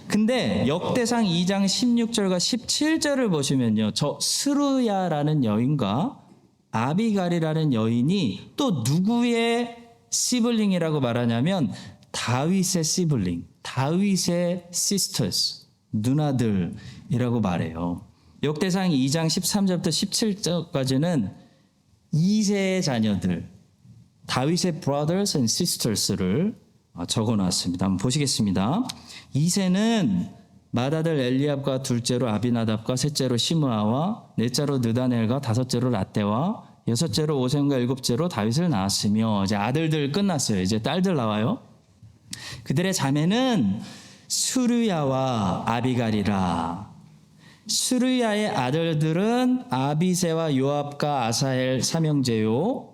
근데 역대상 2장 16절과 17절을 보시면요. 저 스루야라는 여인과 아비갈이라는 여인이 또 누구의 시블링이라고 말하냐면 다윗의 시블링, 다윗의 sisters, 누나들이라고 말해요. 역대상 2장 13절부터 17절까지는 2세의 자녀들, 다윗의 brothers and sisters를 적어놨습니다. 한번 보시겠습니다. 2세는 맏아들 엘리압과 둘째로 아비나답과 셋째로 시므아와 넷째로 느다넬과 다섯째로 라떼와 여섯째로 오셈과 일곱째로 다윗을 낳았으며 이제 아들들 끝났어요. 이제 딸들 나와요. 그들의 자매는 수르야와 아비갈이라. 수르야의 아들들은 아비세와 요압과 아사헬 삼형제요.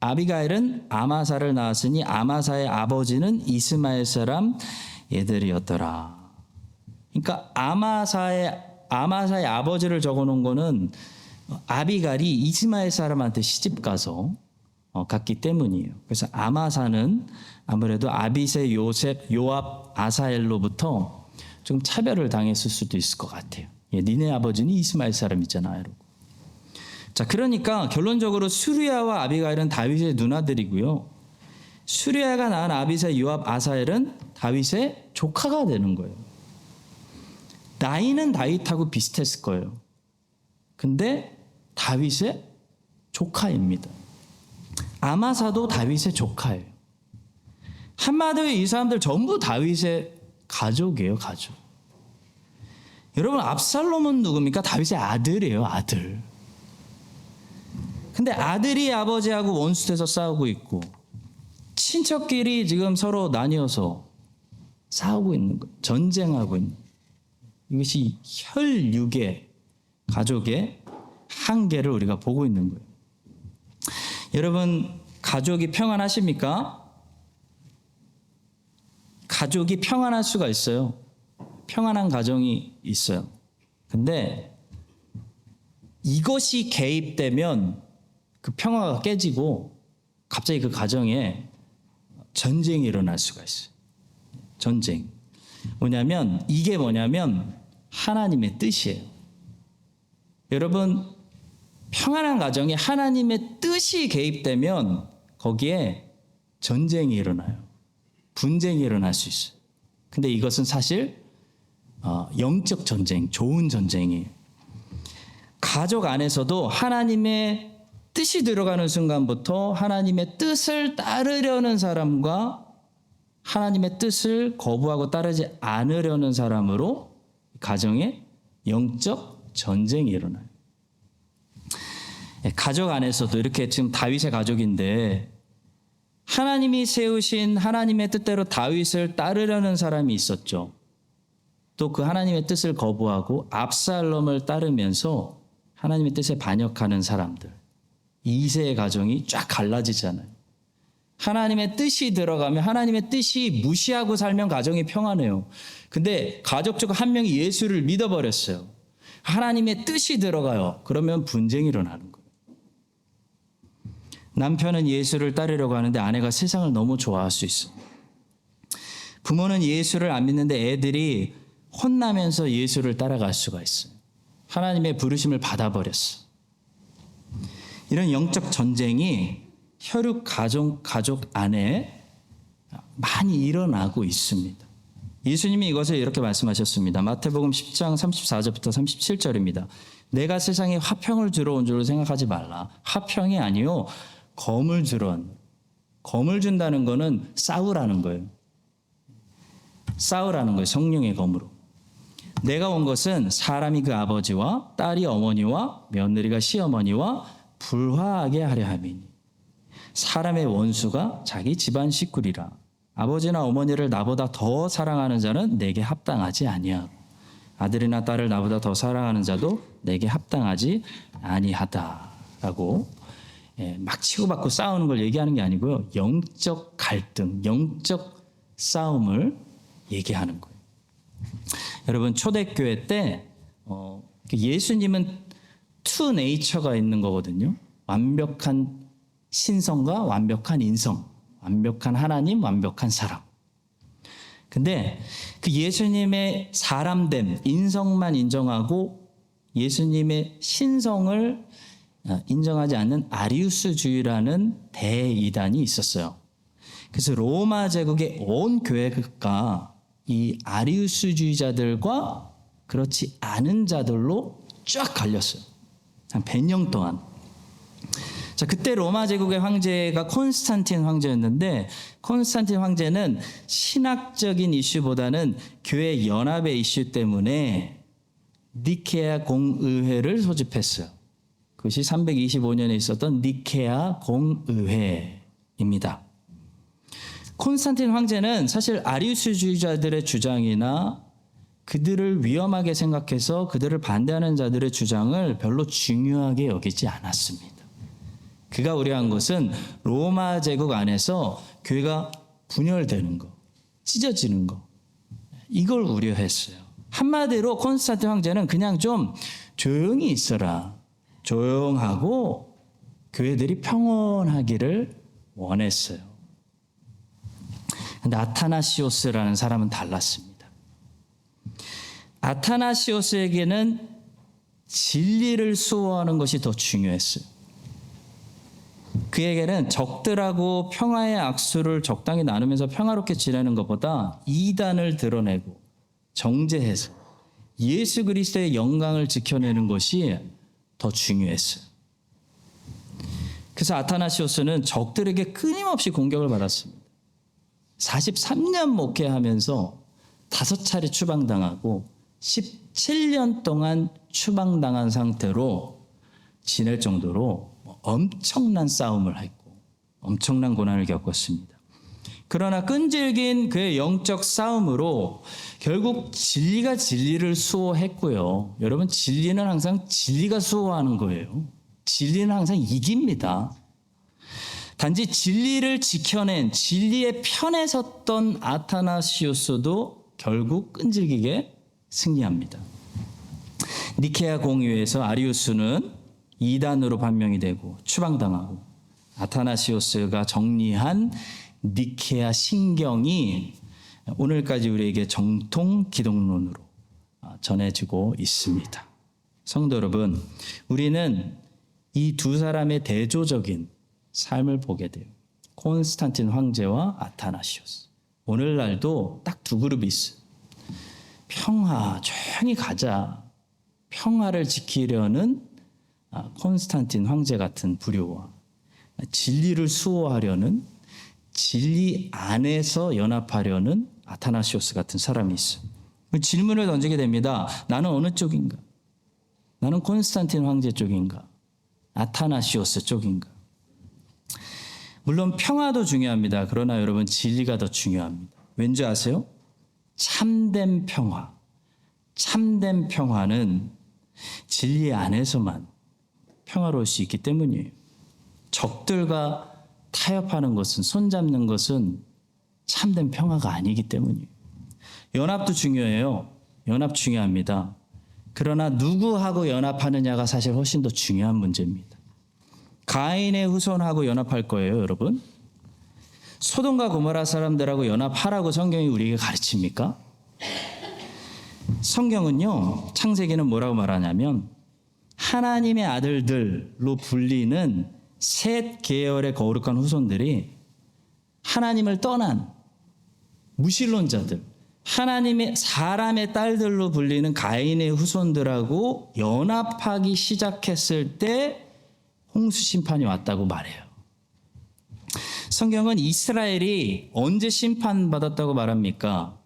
아비가일은 아마사를 낳았으니 아마사의 아버지는 이스마엘 사람 얘들이었더라. 그러니까 아마사의 아버지를 적어놓은 거는 아비갈이 이스마엘 사람한테 시집 가서 갔기 때문이에요. 그래서 아마사는 아무래도 아비세, 요셉, 요압, 아사엘로부터 좀 차별을 당했을 수도 있을 것 같아요. 니네 아버지는 이스마엘 사람이잖아요. 자, 그러니까 결론적으로 수르야와 아비가일은 다윗의 누나들이고요. 수르야가 낳은 아비세, 요압, 아사엘은 다윗의 조카가 되는 거예요. 나이는 다윗하고 비슷했을 거예요. 근데 다윗의 조카입니다. 아마사도 다윗의 조카예요. 한마디로 이 사람들 전부 다윗의 가족이에요, 가족. 여러분, 압살롬은 누굽니까? 다윗의 아들이에요, 아들. 근데 아들이 아버지하고 원수돼서 싸우고 있고 친척끼리 지금 서로 나뉘어서 싸우고 있는 거예요. 전쟁하고 있는 거예요. 이것이 혈육의 가족의 한계를 우리가 보고 있는 거예요. 여러분, 가족이 평안하십니까? 가족이 평안할 수가 있어요. 평안한 가정이 있어요. 근데 이것이 개입되면 그 평화가 깨지고 갑자기 그 가정에 전쟁이 일어날 수가 있어요. 전쟁. 이게 뭐냐면 하나님의 뜻이에요. 여러분, 평안한 가정에 하나님의 뜻이 개입되면 거기에 전쟁이 일어나요. 분쟁이 일어날 수 있어요. 근데 이것은 사실 영적 전쟁, 좋은 전쟁이에요. 가족 안에서도 하나님의 뜻이 들어가는 순간부터 하나님의 뜻을 따르려는 사람과 하나님의 뜻을 거부하고 따르지 않으려는 사람으로 가정에 영적 전쟁이 일어나요. 가족 안에서도 이렇게 지금 다윗의 가족인데 하나님이 세우신 하나님의 뜻대로 다윗을 따르려는 사람이 있었죠. 또 그 하나님의 뜻을 거부하고 압살롬을 따르면서 하나님의 뜻에 반역하는 사람들. 2세의 가정이 쫙 갈라지잖아요. 하나님의 뜻이 들어가면 하나님의 뜻이 무시하고 살면 가정이 평안해요. 근데 가족 중 한 명이 예수를 믿어버렸어요. 하나님의 뜻이 들어가요. 그러면 분쟁이 일어나는 거예요. 남편은 예수를 따르려고 하는데 아내가 세상을 너무 좋아할 수 있어요. 부모는 예수를 안 믿는데 애들이 혼나면서 예수를 따라갈 수가 있어요. 하나님의 부르심을 받아버렸어. 이런 영적 전쟁이 혈육 가족 안에 많이 일어나고 있습니다. 예수님이 이것을 이렇게 말씀하셨습니다. 마태복음 10장 34절부터 37절입니다. 내가 세상에 화평을 주러 온 줄 생각하지 말라. 화평이 아니요 검을 주러 온. 검을 준다는 거는 싸우라는 거예요. 싸우라는 거예요. 성령의 검으로. 내가 온 것은 사람이 그 아버지와 딸이 어머니와 며느리가 시어머니와 불화하게 하려 함이니. 사람의 원수가 자기 집안 식구리라. 아버지나 어머니를 나보다 더 사랑하는 자는 내게 합당하지 아니하고 아들이나 딸을 나보다 더 사랑하는 자도 내게 합당하지 아니하다라고 막 치고받고 싸우는 걸 얘기하는 게 아니고요. 영적 갈등, 영적 싸움을 얘기하는 거예요. 여러분 초대교회 때 예수님은 투 네이처가 있는 거거든요. 완벽한 신성과 완벽한 인성, 완벽한 하나님, 완벽한 사람. 근데 그 예수님의 사람됨, 인성만 인정하고 예수님의 신성을 인정하지 않는 아리우스주의라는 대이단이 있었어요. 그래서 로마 제국의 온 교회가 이 아리우스주의자들과 그렇지 않은 자들로 쫙 갈렸어요. 한 100년 동안. 자, 그때 로마 제국의 황제가 콘스탄틴 황제였는데 콘스탄틴 황제는 신학적인 이슈보다는 교회 연합의 이슈 때문에 니케아 공의회를 소집했어요. 그것이 325년에 있었던 니케아 공의회입니다. 콘스탄틴 황제는 사실 아리우스주의자들의 주장이나 그들을 위험하게 생각해서 그들을 반대하는 자들의 주장을 별로 중요하게 여기지 않았습니다. 그가 우려한 것은 로마 제국 안에서 교회가 분열되는 거, 찢어지는 거, 이걸 우려했어요. 한마디로 콘스탄틴 황제는 그냥 좀 조용히 있어라, 조용하고 교회들이 평온하기를 원했어요. 근데 아타나시오스라는 사람은 달랐습니다. 아타나시오스에게는 진리를 수호하는 것이 더 중요했어요. 그에게는 적들하고 평화의 악수를 적당히 나누면서 평화롭게 지내는 것보다 이단을 드러내고 정죄해서 예수 그리스도의 영광을 지켜내는 것이 더 중요했어요. 그래서 아타나시오스는 적들에게 끊임없이 공격을 받았습니다. 43년 목회하면서 5차례 추방당하고 17년 동안 추방당한 상태로 지낼 정도로 엄청난 싸움을 했고 엄청난 고난을 겪었습니다. 그러나 끈질긴 그의 영적 싸움으로 결국 진리가 진리를 수호했고요. 여러분 진리는 항상 진리가 수호하는 거예요. 진리는 항상 이깁니다. 단지 진리를 지켜낸 진리의 편에 섰던 아타나시오스도 결국 끈질기게 승리합니다. 니케아 공의회에서 아리우스는 이단으로 반명이 되고 추방당하고 아타나시오스가 정리한 니케아 신경이 오늘까지 우리에게 정통 기독론으로 전해지고 있습니다. 성도 여러분, 우리는 이 두 사람의 대조적인 삶을 보게 돼요. 콘스탄틴 황제와 아타나시오스. 오늘날도 딱 두 그룹이 있어요. 평화, 조용히 가자. 평화를 지키려는 콘스탄틴 황제 같은 부류와 진리를 수호하려는 진리 안에서 연합하려는 아타나시오스 같은 사람이 있어요. 질문을 던지게 됩니다. 나는 어느 쪽인가? 나는 콘스탄틴 황제 쪽인가? 아타나시오스 쪽인가? 물론 평화도 중요합니다. 그러나 여러분 진리가 더 중요합니다. 왠지 아세요? 참된 평화. 참된 평화는 진리 안에서만 평화로울 수 있기 때문이에요. 적들과 타협하는 것은, 손잡는 것은 참된 평화가 아니기 때문이에요. 연합도 중요해요. 연합 중요합니다. 그러나 누구하고 연합하느냐가 사실 훨씬 더 중요한 문제입니다. 가인의 후손하고 연합할 거예요, 여러분. 소돔과 고모라 사람들하고 연합하라고 성경이 우리에게 가르칩니까? 성경은요, 창세기는 뭐라고 말하냐면 하나님의 아들들로 불리는 셋 계열의 거룩한 후손들이 하나님을 떠난 무신론자들, 하나님의 사람의 딸들로 불리는 가인의 후손들하고 연합하기 시작했을 때 홍수 심판이 왔다고 말해요. 성경은 이스라엘이 언제 심판받았다고 말합니까?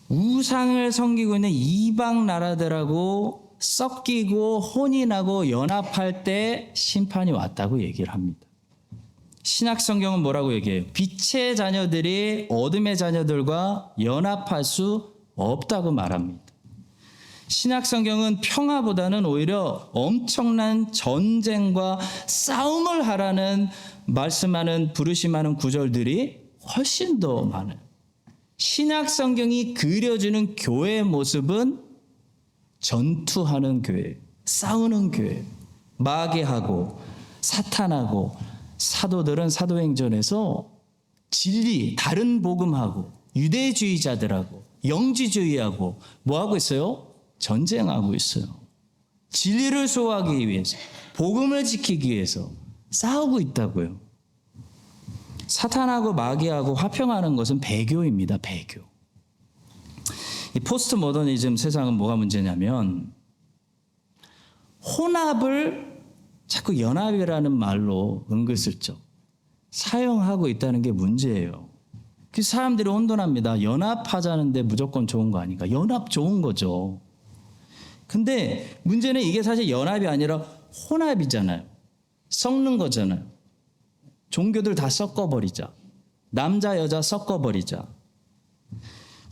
우상을 섬기고 있는 이방 나라들하고 섞이고 혼인하고 연합할 때 심판이 왔다고 얘기를 합니다. 신약 성경은 뭐라고 얘기해요? 빛의 자녀들이 어둠의 자녀들과 연합할 수 없다고 말합니다. 신약 성경은 평화보다는 오히려 엄청난 전쟁과 싸움을 하라는 말씀하는 부르심하는 구절들이 훨씬 더 많아요. 신약 성경이 그려주는 교회의 모습은 전투하는 교회, 싸우는 교회, 마귀하고 사탄하고 사도들은 사도행전에서 진리, 다른 복음하고 유대주의자들하고 영지주의하고 뭐하고 있어요? 전쟁하고 있어요. 진리를 수호하기 위해서, 복음을 지키기 위해서 싸우고 있다고요. 사탄하고 마귀하고 화평하는 것은 배교입니다. 배교. 이 포스트 모더니즘 세상은 뭐가 문제냐면 혼합을 자꾸 연합이라는 말로 은근슬쩍 사용하고 있다는 게 문제예요. 그 사람들이 혼돈합니다. 연합하자는데 무조건 좋은 거 아닌가? 연합 좋은 거죠. 근데 문제는 이게 사실 연합이 아니라 혼합이잖아요. 섞는 거잖아요. 종교들 다 섞어버리자. 남자 여자 섞어버리자.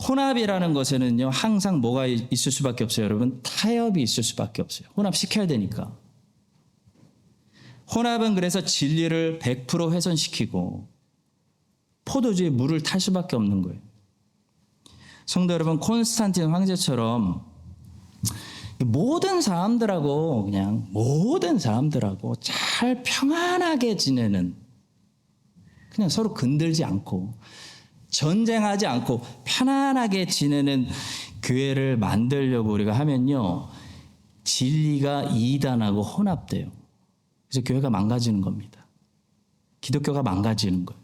혼합이라는 것에는요 항상 뭐가 있을 수밖에 없어요. 여러분, 타협이 있을 수밖에 없어요. 혼합시켜야 되니까. 혼합은 그래서 진리를 100% 훼손시키고 포도주에 물을 탈 수밖에 없는 거예요. 성도 여러분, 콘스탄틴 황제처럼 모든 사람들하고 잘 평안하게 지내는, 그냥 서로 건들지 않고 전쟁하지 않고 편안하게 지내는 교회를 만들려고 우리가 하면요 진리가 이단하고 혼합돼요. 그래서 교회가 망가지는 겁니다. 기독교가 망가지는 거예요.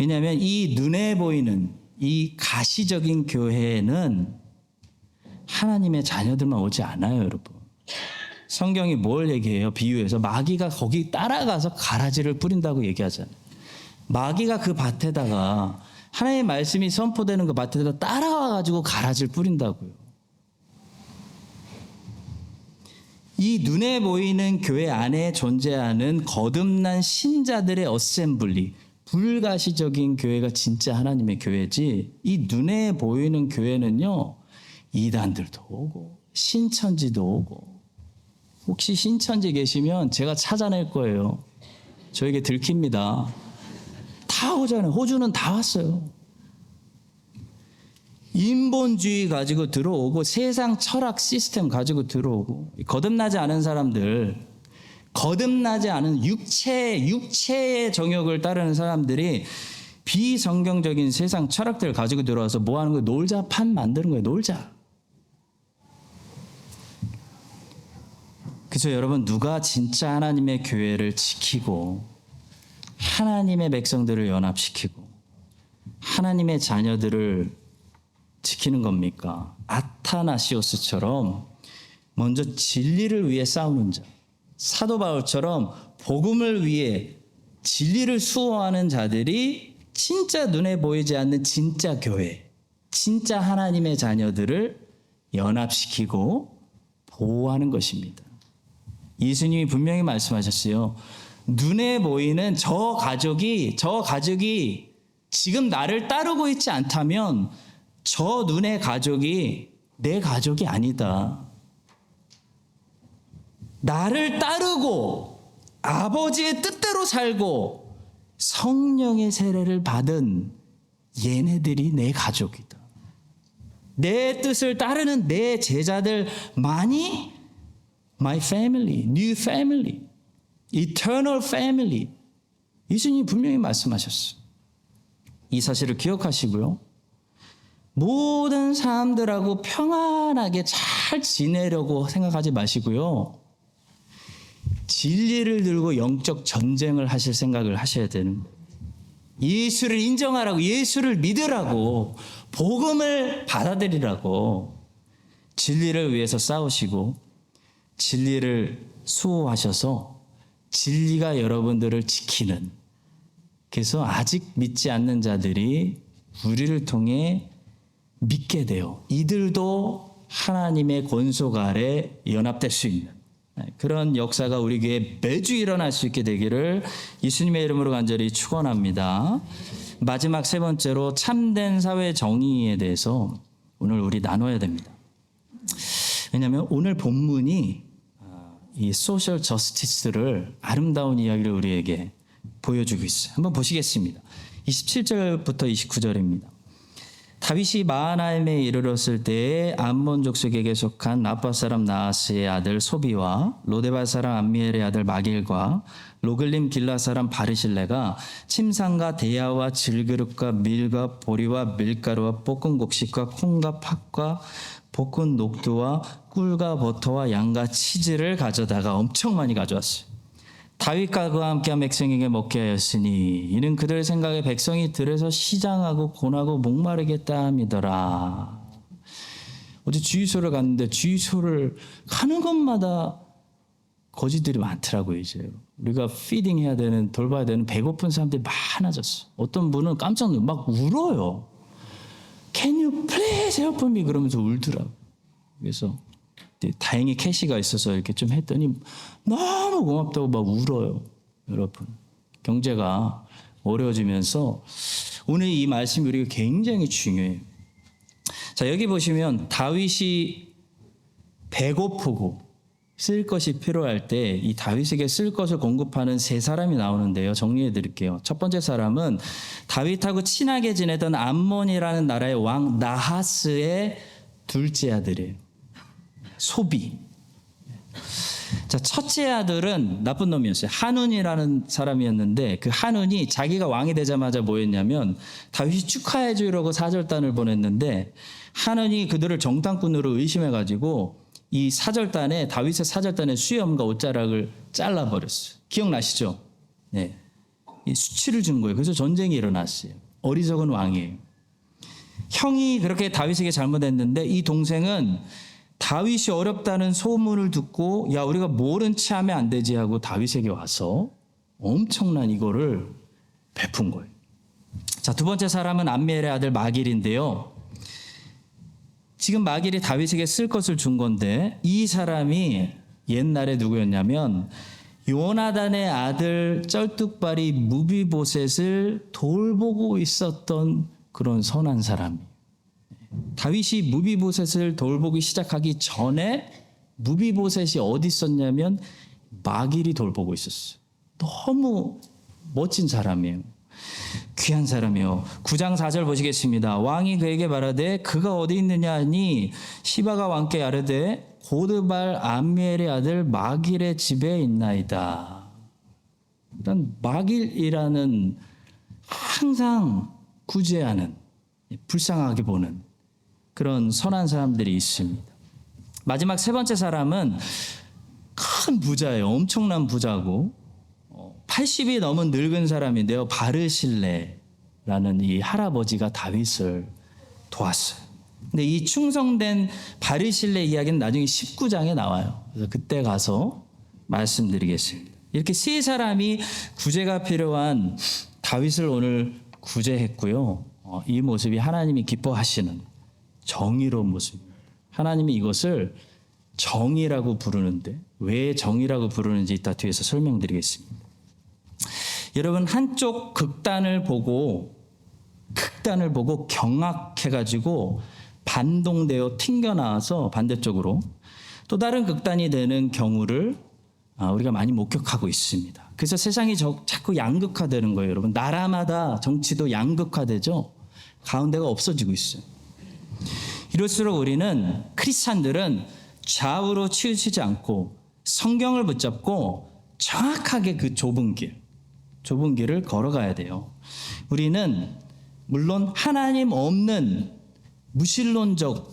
왜냐하면 이 눈에 보이는 이 가시적인 교회는 하나님의 자녀들만 오지 않아요, 여러분. 성경이 뭘 얘기해요? 비유해서 마귀가 거기 따라가서 가라지를 뿌린다고 얘기하잖아요. 마귀가 그 밭에다가 하나님의 말씀이 선포되는 그 밭에다가 따라와가지고 가라지를 뿌린다고요. 이 눈에 보이는 교회 안에 존재하는 거듭난 신자들의 어셈블리, 불가시적인 교회가 진짜 하나님의 교회지, 이 눈에 보이는 교회는요 이단들도 오고 신천지도 오고, 혹시 신천지 계시면 제가 찾아낼 거예요. 저에게 들킵니다. 다 오잖아요. 호주는 다 왔어요. 인본주의 가지고 들어오고 세상 철학 시스템 가지고 들어오고, 거듭나지 않은 사람들, 거듭나지 않은 육체의 정욕을 따르는 사람들이 비성경적인 세상 철학들을 가지고 들어와서 뭐 하는 거예요? 놀자판 만드는 거예요. 놀자. 그래서 여러분, 누가 진짜 하나님의 교회를 지키고 하나님의 백성들을 연합시키고 하나님의 자녀들을 지키는 겁니까? 아타나시오스처럼 먼저 진리를 위해 싸우는 자, 사도 바울처럼 복음을 위해 진리를 수호하는 자들이 진짜 눈에 보이지 않는 진짜 교회, 진짜 하나님의 자녀들을 연합시키고 보호하는 것입니다. 예수님이 분명히 말씀하셨어요. 눈에 보이는 저 가족이 지금 나를 따르고 있지 않다면 저 눈의 가족이 내 가족이 아니다. 나를 따르고 아버지의 뜻대로 살고 성령의 세례를 받은 얘네들이 내 가족이다. 내 뜻을 따르는 내 제자들만이 my family, new family, eternal family. 예수님이 분명히 말씀하셨어요. 이 사실을 기억하시고요. 모든 사람들하고 평안하게 잘 지내려고 생각하지 마시고요. 진리를 들고 영적 전쟁을 하실 생각을 하셔야 되는 거예요. 예수를 인정하라고, 예수를 믿으라고, 복음을 받아들이라고, 진리를 위해서 싸우시고 진리를 수호하셔서 진리가 여러분들을 지키는, 그래서 아직 믿지 않는 자들이 우리를 통해 믿게 돼요. 이들도 하나님의 권속 아래 연합될 수 있는, 그런 역사가 우리 교회에 매주 일어날 수 있게 되기를 예수님의 이름으로 간절히 축원합니다. 마지막 세 번째로 참된 사회 정의에 대해서 오늘 우리 나눠야 됩니다. 왜냐하면 오늘 본문이 이 소셜 저스티스를 아름다운 이야기를 우리에게 보여주고 있어요. 한번 보시겠습니다. 27절부터 29절입니다. 다윗이 마하나임에 이르렀을 때에 암몬 족속에게 속한 라파 사람 나하스의 아들 소비와 로데발 사람 암미엘의 아들 마길과 로글림 길라 사람 바르실레가 침상과 대야와 질그릇과 밀과 보리와 밀가루와 볶은 곡식과 콩과 팥과 볶은 녹두와 꿀과 버터와 양과 치즈를 가져다가 엄청 많이 가져왔어요. 다윗과 그와 함께한 백성에게 먹게 하였으니 이는 그들 생각에 백성이 들에서 시장하고 고나고 목마르겠다 함이더라. 어제 주유소를 갔는데 주유소를 가는 곳마다 거지들이 많더라고요. 이제 우리가 피딩해야 되는, 돌봐야 되는 배고픈 사람들이 많아졌어. 어떤 분은 깜짝 놀라 막 울어요. Can you please help me? 그러면서 울더라고. 그래서 다행히 캐시가 있어서 이렇게 좀 했더니 너무 고맙다고 막 울어요. 여러분, 경제가 어려워지면서 오늘 이 말씀이 우리가 굉장히 중요해요. 자, 여기 보시면 다윗이 배고프고 쓸 것이 필요할 때 이 다윗에게 쓸 것을 공급하는 세 사람이 나오는데요. 정리해 드릴게요. 첫 번째 사람은 다윗하고 친하게 지내던 암몬이라는 나라의 왕 나하스의 둘째 아들이에요. 소비. 자, 첫째 아들은 나쁜 놈이었어요. 한운이라는 사람이었는데 그 한운이 자기가 왕이 되자마자 뭐 했냐면 다윗이 축하해 주려고 사절단을 보냈는데 한운이 그들을 정탐꾼으로 의심해가지고 이 사절단에, 다윗의 사절단의 수염과 옷자락을 잘라버렸어요. 기억나시죠? 네. 이 수치를 준 거예요. 그래서 전쟁이 일어났어요. 어리석은 왕이에요. 형이 그렇게 다윗에게 잘못했는데 이 동생은 다윗이 어렵다는 소문을 듣고 야, 우리가 모른 체 하면 안 되지 하고 다윗에게 와서 엄청난 이거를 베푼 거예요. 자, 두 번째 사람은 암미엘의 아들 마길인데요. 지금 마길이 다윗에게 쓸 것을 준 건데 이 사람이 옛날에 누구였냐면 요나단의 아들 쩔뚝발이 무비보셋을 돌보고 있었던 그런 선한 사람이에요. 다윗이 무비보셋을 돌보기 시작하기 전에 무비보셋이 어디 있었냐면 마길이 돌보고 있었어요. 너무 멋진 사람이에요. 귀한 사람이요. 9장 4절 보시겠습니다. 왕이 그에게 말하되 그가 어디 있느냐 하니 시바가 왕께 아뢰되 고드발 암미엘의 아들 마길의 집에 있나이다. 일단 마길이라는 항상 구제하는, 불쌍하게 보는 그런 선한 사람들이 있습니다. 마지막 세 번째 사람은 큰 부자예요. 엄청난 부자고 80이 넘은 늙은 사람인데요. 바르실레라는 이 할아버지가 다윗을 도왔어요. 근데 이 충성된 바르실레 이야기는 나중에 19장에 나와요. 그래서 그때 가서 말씀드리겠습니다. 이렇게 세 사람이 구제가 필요한 다윗을 오늘 구제했고요. 이 모습이 하나님이 기뻐하시는 정의로운 모습입니다. 하나님이 이것을 정의라고 부르는데 왜 정의라고 부르는지 이따 뒤에서 설명드리겠습니다. 여러분, 한쪽 극단을 보고 경악해가지고 반동되어 튕겨나와서 반대쪽으로 또 다른 극단이 되는 경우를 우리가 많이 목격하고 있습니다. 그래서 세상이 자꾸 양극화되는 거예요. 여러분, 나라마다 정치도 양극화되죠. 가운데가 없어지고 있어요. 이럴수록 우리는 크리스찬들은 좌우로 치우치지 않고 성경을 붙잡고 정확하게 그 좁은 길을 걸어가야 돼요. 우리는 물론 하나님 없는 무신론적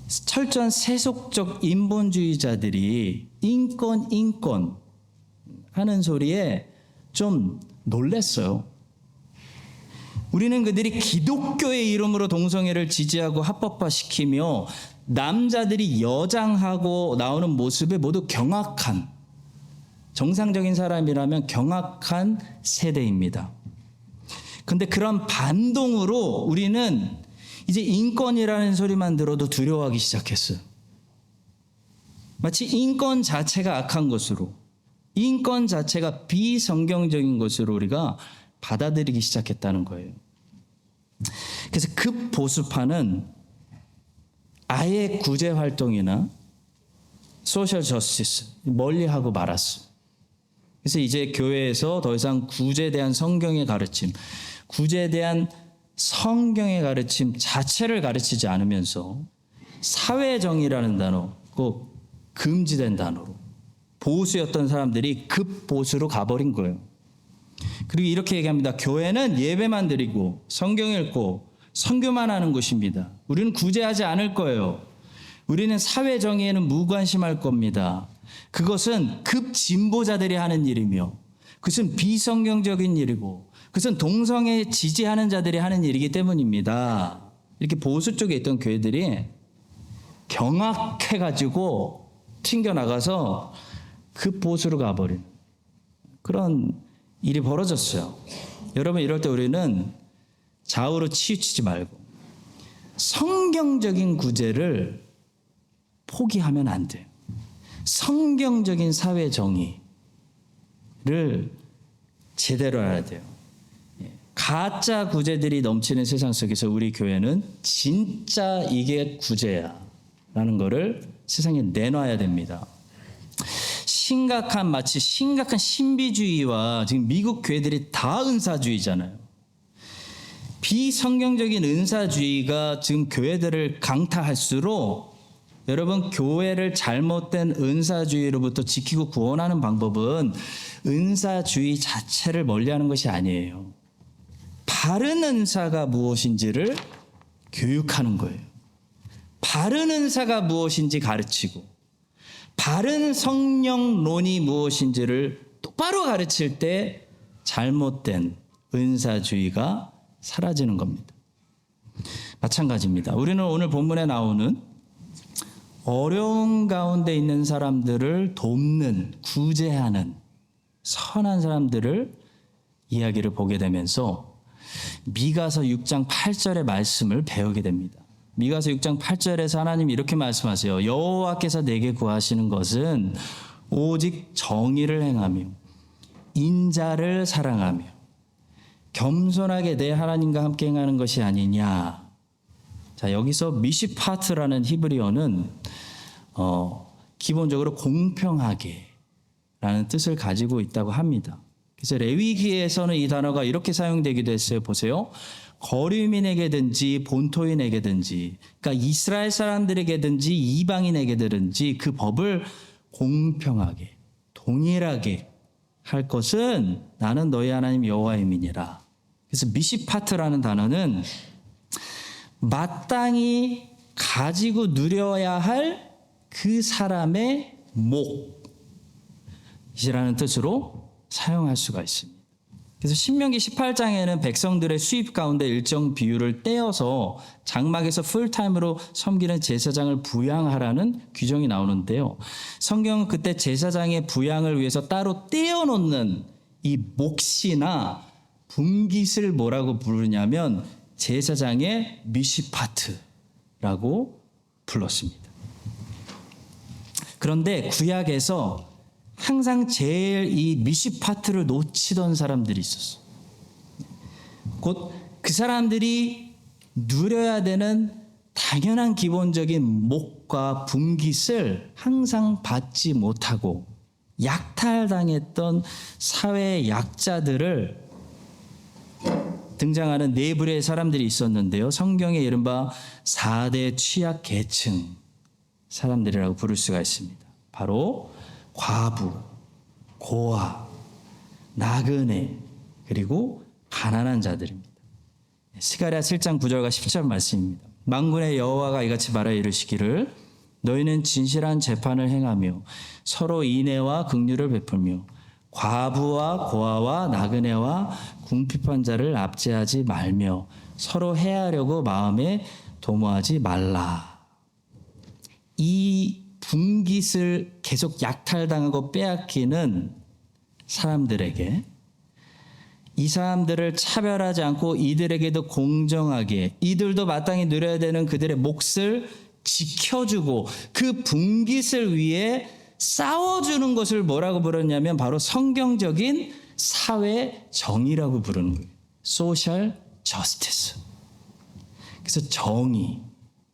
철저한 세속적 인본주의자들이 인권 하는 소리에 좀 놀랬어요. 우리는 그들이 기독교의 이름으로 동성애를 지지하고 합법화시키며 남자들이 여장하고 나오는 모습에 모두 경악한, 정상적인 사람이라면 경악한 세대입니다. 근데 그런 반동으로 우리는 이제 인권이라는 소리만 들어도 두려워하기 시작했어요. 마치 인권 자체가 악한 것으로, 인권 자체가 비성경적인 것으로 우리가 받아들이기 시작했다는 거예요. 그래서 급보수파는 아예 구제 활동이나 소셜 저스티스 멀리하고 말았어요. 그래서 이제 교회에서 더 이상 구제에 대한 성경의 가르침, 구제에 대한 성경의 가르침 자체를 가르치지 않으면서 사회정의라는 단어, 꼭 금지된 단어로 보수였던 사람들이 급보수로 가버린 거예요. 그리고 이렇게 얘기합니다. 교회는 예배만 드리고 성경 읽고 선교만 하는 곳입니다. 우리는 구제하지 않을 거예요. 우리는 사회정의에는 무관심할 겁니다. 그것은 급진보자들이 하는 일이며 그것은 비성경적인 일이고 그것은 동성애 지지하는 자들이 하는 일이기 때문입니다. 이렇게 보수 쪽에 있던 교회들이 경악해가지고 튕겨나가서 급보수로 가버리는 그런 일이 벌어졌어요. 여러분, 이럴 때 우리는 좌우로 치우치지 말고 성경적인 구제를 포기하면 안 돼요. 성경적인 사회 정의를 제대로 알아야 돼요. 가짜 구제들이 넘치는 세상 속에서 우리 교회는 진짜 이게 구제야 라는 거를 세상에 내놔야 됩니다. 마치 심각한 신비주의와 지금 미국 교회들이 다 은사주의잖아요. 비성경적인 은사주의가 지금 교회들을 강타할수록 여러분, 교회를 잘못된 은사주의로부터 지키고 구원하는 방법은 은사주의 자체를 멀리하는 것이 아니에요. 바른 은사가 무엇인지를 교육하는 거예요. 바른 은사가 무엇인지 가르치고 바른 성령론이 무엇인지를 똑바로 가르칠 때 잘못된 은사주의가 사라지는 겁니다. 마찬가지입니다. 우리는 오늘 본문에 나오는 어려운 가운데 있는 사람들을 돕는, 구제하는 선한 사람들을 이야기를 보게 되면서 미가서 6장 8절의 말씀을 배우게 됩니다. 미가서 6장 8절에서 하나님이 이렇게 말씀하세요. 여호와께서 내게 구하시는 것은 오직 정의를 행하며 인자를 사랑하며 겸손하게 내 하나님과 함께 행하는 것이 아니냐. 자, 여기서 미시파트라는 히브리어는 기본적으로 공평하게 라는 뜻을 가지고 있다고 합니다. 그래서 레위기에서는 이 단어가 이렇게 사용되기도 했어요. 보세요. 거류민에게든지 본토인에게든지, 그러니까 이스라엘 사람들에게든지 이방인에게든지 그 법을 공평하게, 동일하게 할 것은 나는 너희 하나님 여호와임이니라. 그래서 미시파트라는 단어는 마땅히 가지고 누려야 할 그 사람의 몫이라는 뜻으로 사용할 수가 있습니다. 그래서 신명기 18장에는 백성들의 수입 가운데 일정 비율을 떼어서 장막에서 풀타임으로 섬기는 제사장을 부양하라는 규정이 나오는데요. 성경은 그때 제사장의 부양을 위해서 따로 떼어놓는 이 몫이나 분깃을 뭐라고 부르냐면 제사장의 미시파트라고 불렀습니다. 그런데 구약에서 항상 제일 이 미시파트를 놓치던 사람들이 있었어요. 곧 그 사람들이 누려야 되는 당연한 기본적인 몫과 분깃을 항상 받지 못하고 약탈당했던 사회의 약자들을 등장하는 네 부류의 사람들이 있었는데요. 성경에 이른바 4대 취약 계층 사람들이라고 부를 수가 있습니다. 바로 과부, 고아, 나그네, 그리고 가난한 자들입니다. 스가랴 7장 9절과 10절 말씀입니다. 만군의 여호와가 이같이 말하여 이르시기를 너희는 진실한 재판을 행하며 서로 인애와 긍휼을 베풀며 과부와 고아와 나그네와 궁핍한 자를 압제하지 말며 서로 해하려고 마음에 도모하지 말라. 이 분깃을 계속 약탈당하고 빼앗기는 사람들에게 이 사람들을 차별하지 않고 이들에게도 공정하게 이들도 마땅히 누려야 되는 그들의 몫을 지켜주고 그 분깃을 위해 싸워주는 것을 뭐라고 부르냐면 바로 성경적인 사회 정의라고 부르는 거예요. 소셜 저스티스. 그래서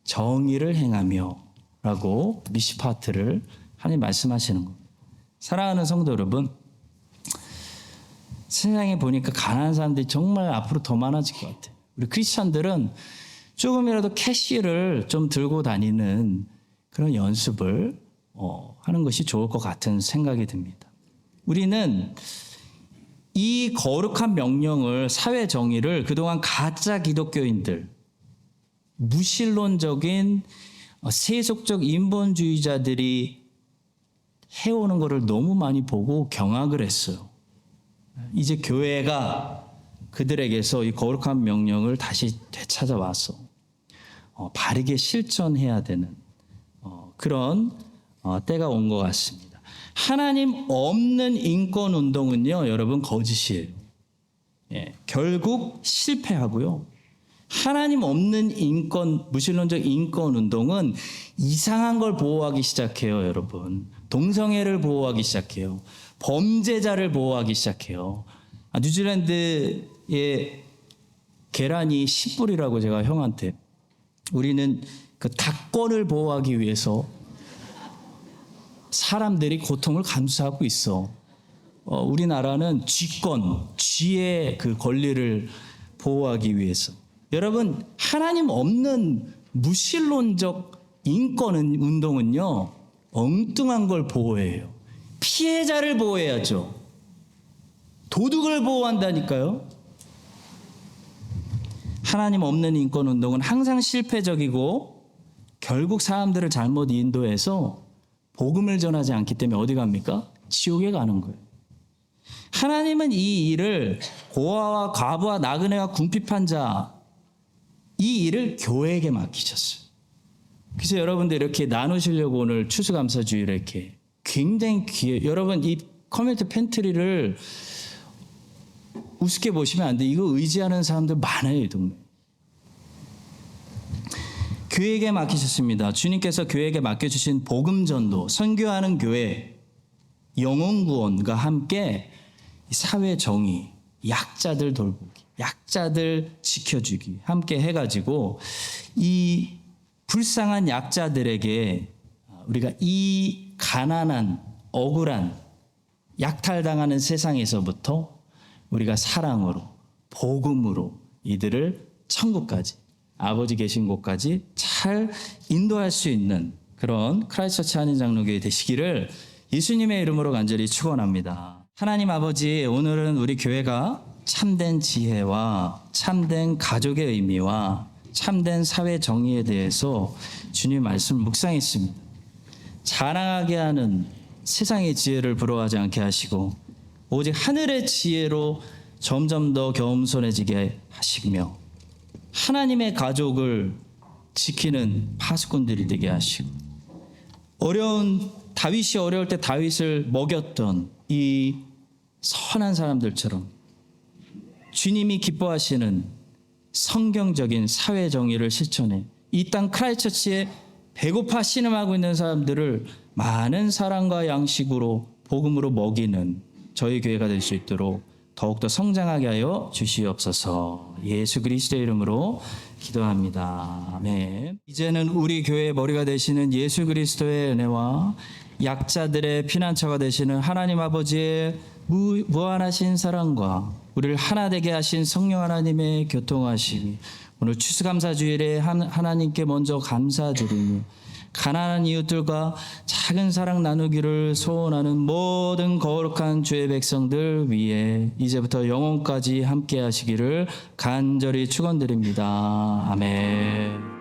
정의를 행하며 라고 미시파트를 하나님 말씀하시는 겁니다. 사랑하는 성도 여러분, 세상에 보니까 가난한 사람들이 정말 앞으로 더 많아질 것 같아요. 우리 크리스천들은 조금이라도 캐시를 좀 들고 다니는 그런 연습을 하는 것이 좋을 것 같은 생각이 듭니다. 우리는 이 거룩한 명령을, 사회 정의를 그동안 가짜 기독교인들, 무신론적인 세속적 인본주의자들이 해오는 것을 너무 많이 보고 경악을 했어요. 이제 교회가 그들에게서 이 거룩한 명령을 다시 되찾아와서 바르게 실천해야 되는 그런 때가 온 것 같습니다. 하나님 없는 인권 운동은요, 여러분 거짓이에요. 결국 실패하고요. 하나님 없는 인권, 무신론적 인권 운동은 이상한 걸 보호하기 시작해요, 여러분. 동성애를 보호하기 시작해요. 범죄자를 보호하기 시작해요. 뉴질랜드의 계란이 10불이라고 제가 형한테, 우리는 그 닭권을 보호하기 위해서 사람들이 고통을 감수하고 있어. 우리나라는 쥐권, 쥐의 그 권리를 보호하기 위해서. 여러분, 하나님 없는 무신론적 인권 운동은요, 엉뚱한 걸 보호해요. 피해자를 보호해야죠. 도둑을 보호한다니까요. 하나님 없는 인권 운동은 항상 실패적이고 결국 사람들을 잘못 인도해서 복음을 전하지 않기 때문에 어디 갑니까? 지옥에 가는 거예요. 하나님은 이 일을 고아와 과부와 나그네와 궁핍한 자, 이 일을 교회에게 맡기셨어요. 그래서 여러분들 이렇게 나누시려고 오늘 추수감사주의를 이렇게 굉장히 여러분 이 커뮤니티 팬트리를 우습게 보시면 안 돼. 이거 의지하는 사람들 많아요, 이 동네. 교회에게 맡기셨습니다. 주님께서 교회에게 맡겨주신 복음전도, 선교하는 교회, 영혼구원과 함께 사회 정의, 약자들 돌보기, 약자들 지켜주기 함께 해가지고 이 불쌍한 약자들에게 우리가 이 가난한, 억울한, 약탈당하는 세상에서부터 우리가 사랑으로, 복음으로 이들을 천국까지, 아버지 계신 곳까지 잘 인도할 수 있는 그런 크라이스트처치 한인장로교회 되시기를 예수님의 이름으로 간절히 축원합니다. 하나님 아버지, 오늘은 우리 교회가 참된 지혜와 참된 가족의 의미와 참된 사회 정의에 대해서 주님 말씀을 묵상했습니다. 자랑하게 하는 세상의 지혜를 부러워하지 않게 하시고 오직 하늘의 지혜로 점점 더 겸손해지게 하시며 하나님의 가족을 지키는 파수꾼들이 되게 하시고 다윗이 어려울 때 다윗을 먹였던 이 선한 사람들처럼 주님이 기뻐하시는 성경적인 사회 정의를 실천해 이 땅 크라이처치에 배고파 신음하고 있는 사람들을 많은 사랑과 양식으로 복음으로 먹이는 저희 교회가 될 수 있도록 더욱더 성장하게 하여 주시옵소서. 예수 그리스도의 이름으로 기도합니다. 아멘. 이제는 우리 교회의 머리가 되시는 예수 그리스도의 은혜와 약자들의 피난처가 되시는 하나님 아버지의 무한하신 사랑과 우리를 하나 되게 하신 성령 하나님의 교통하심이 오늘 추수감사주일에 하나님께 먼저 감사드리며 가난한 이웃들과 작은 사랑 나누기를 소원하는 모든 거룩한 주의 백성들 위해 이제부터 영원까지 함께 하시기를 간절히 축원드립니다. 아멘.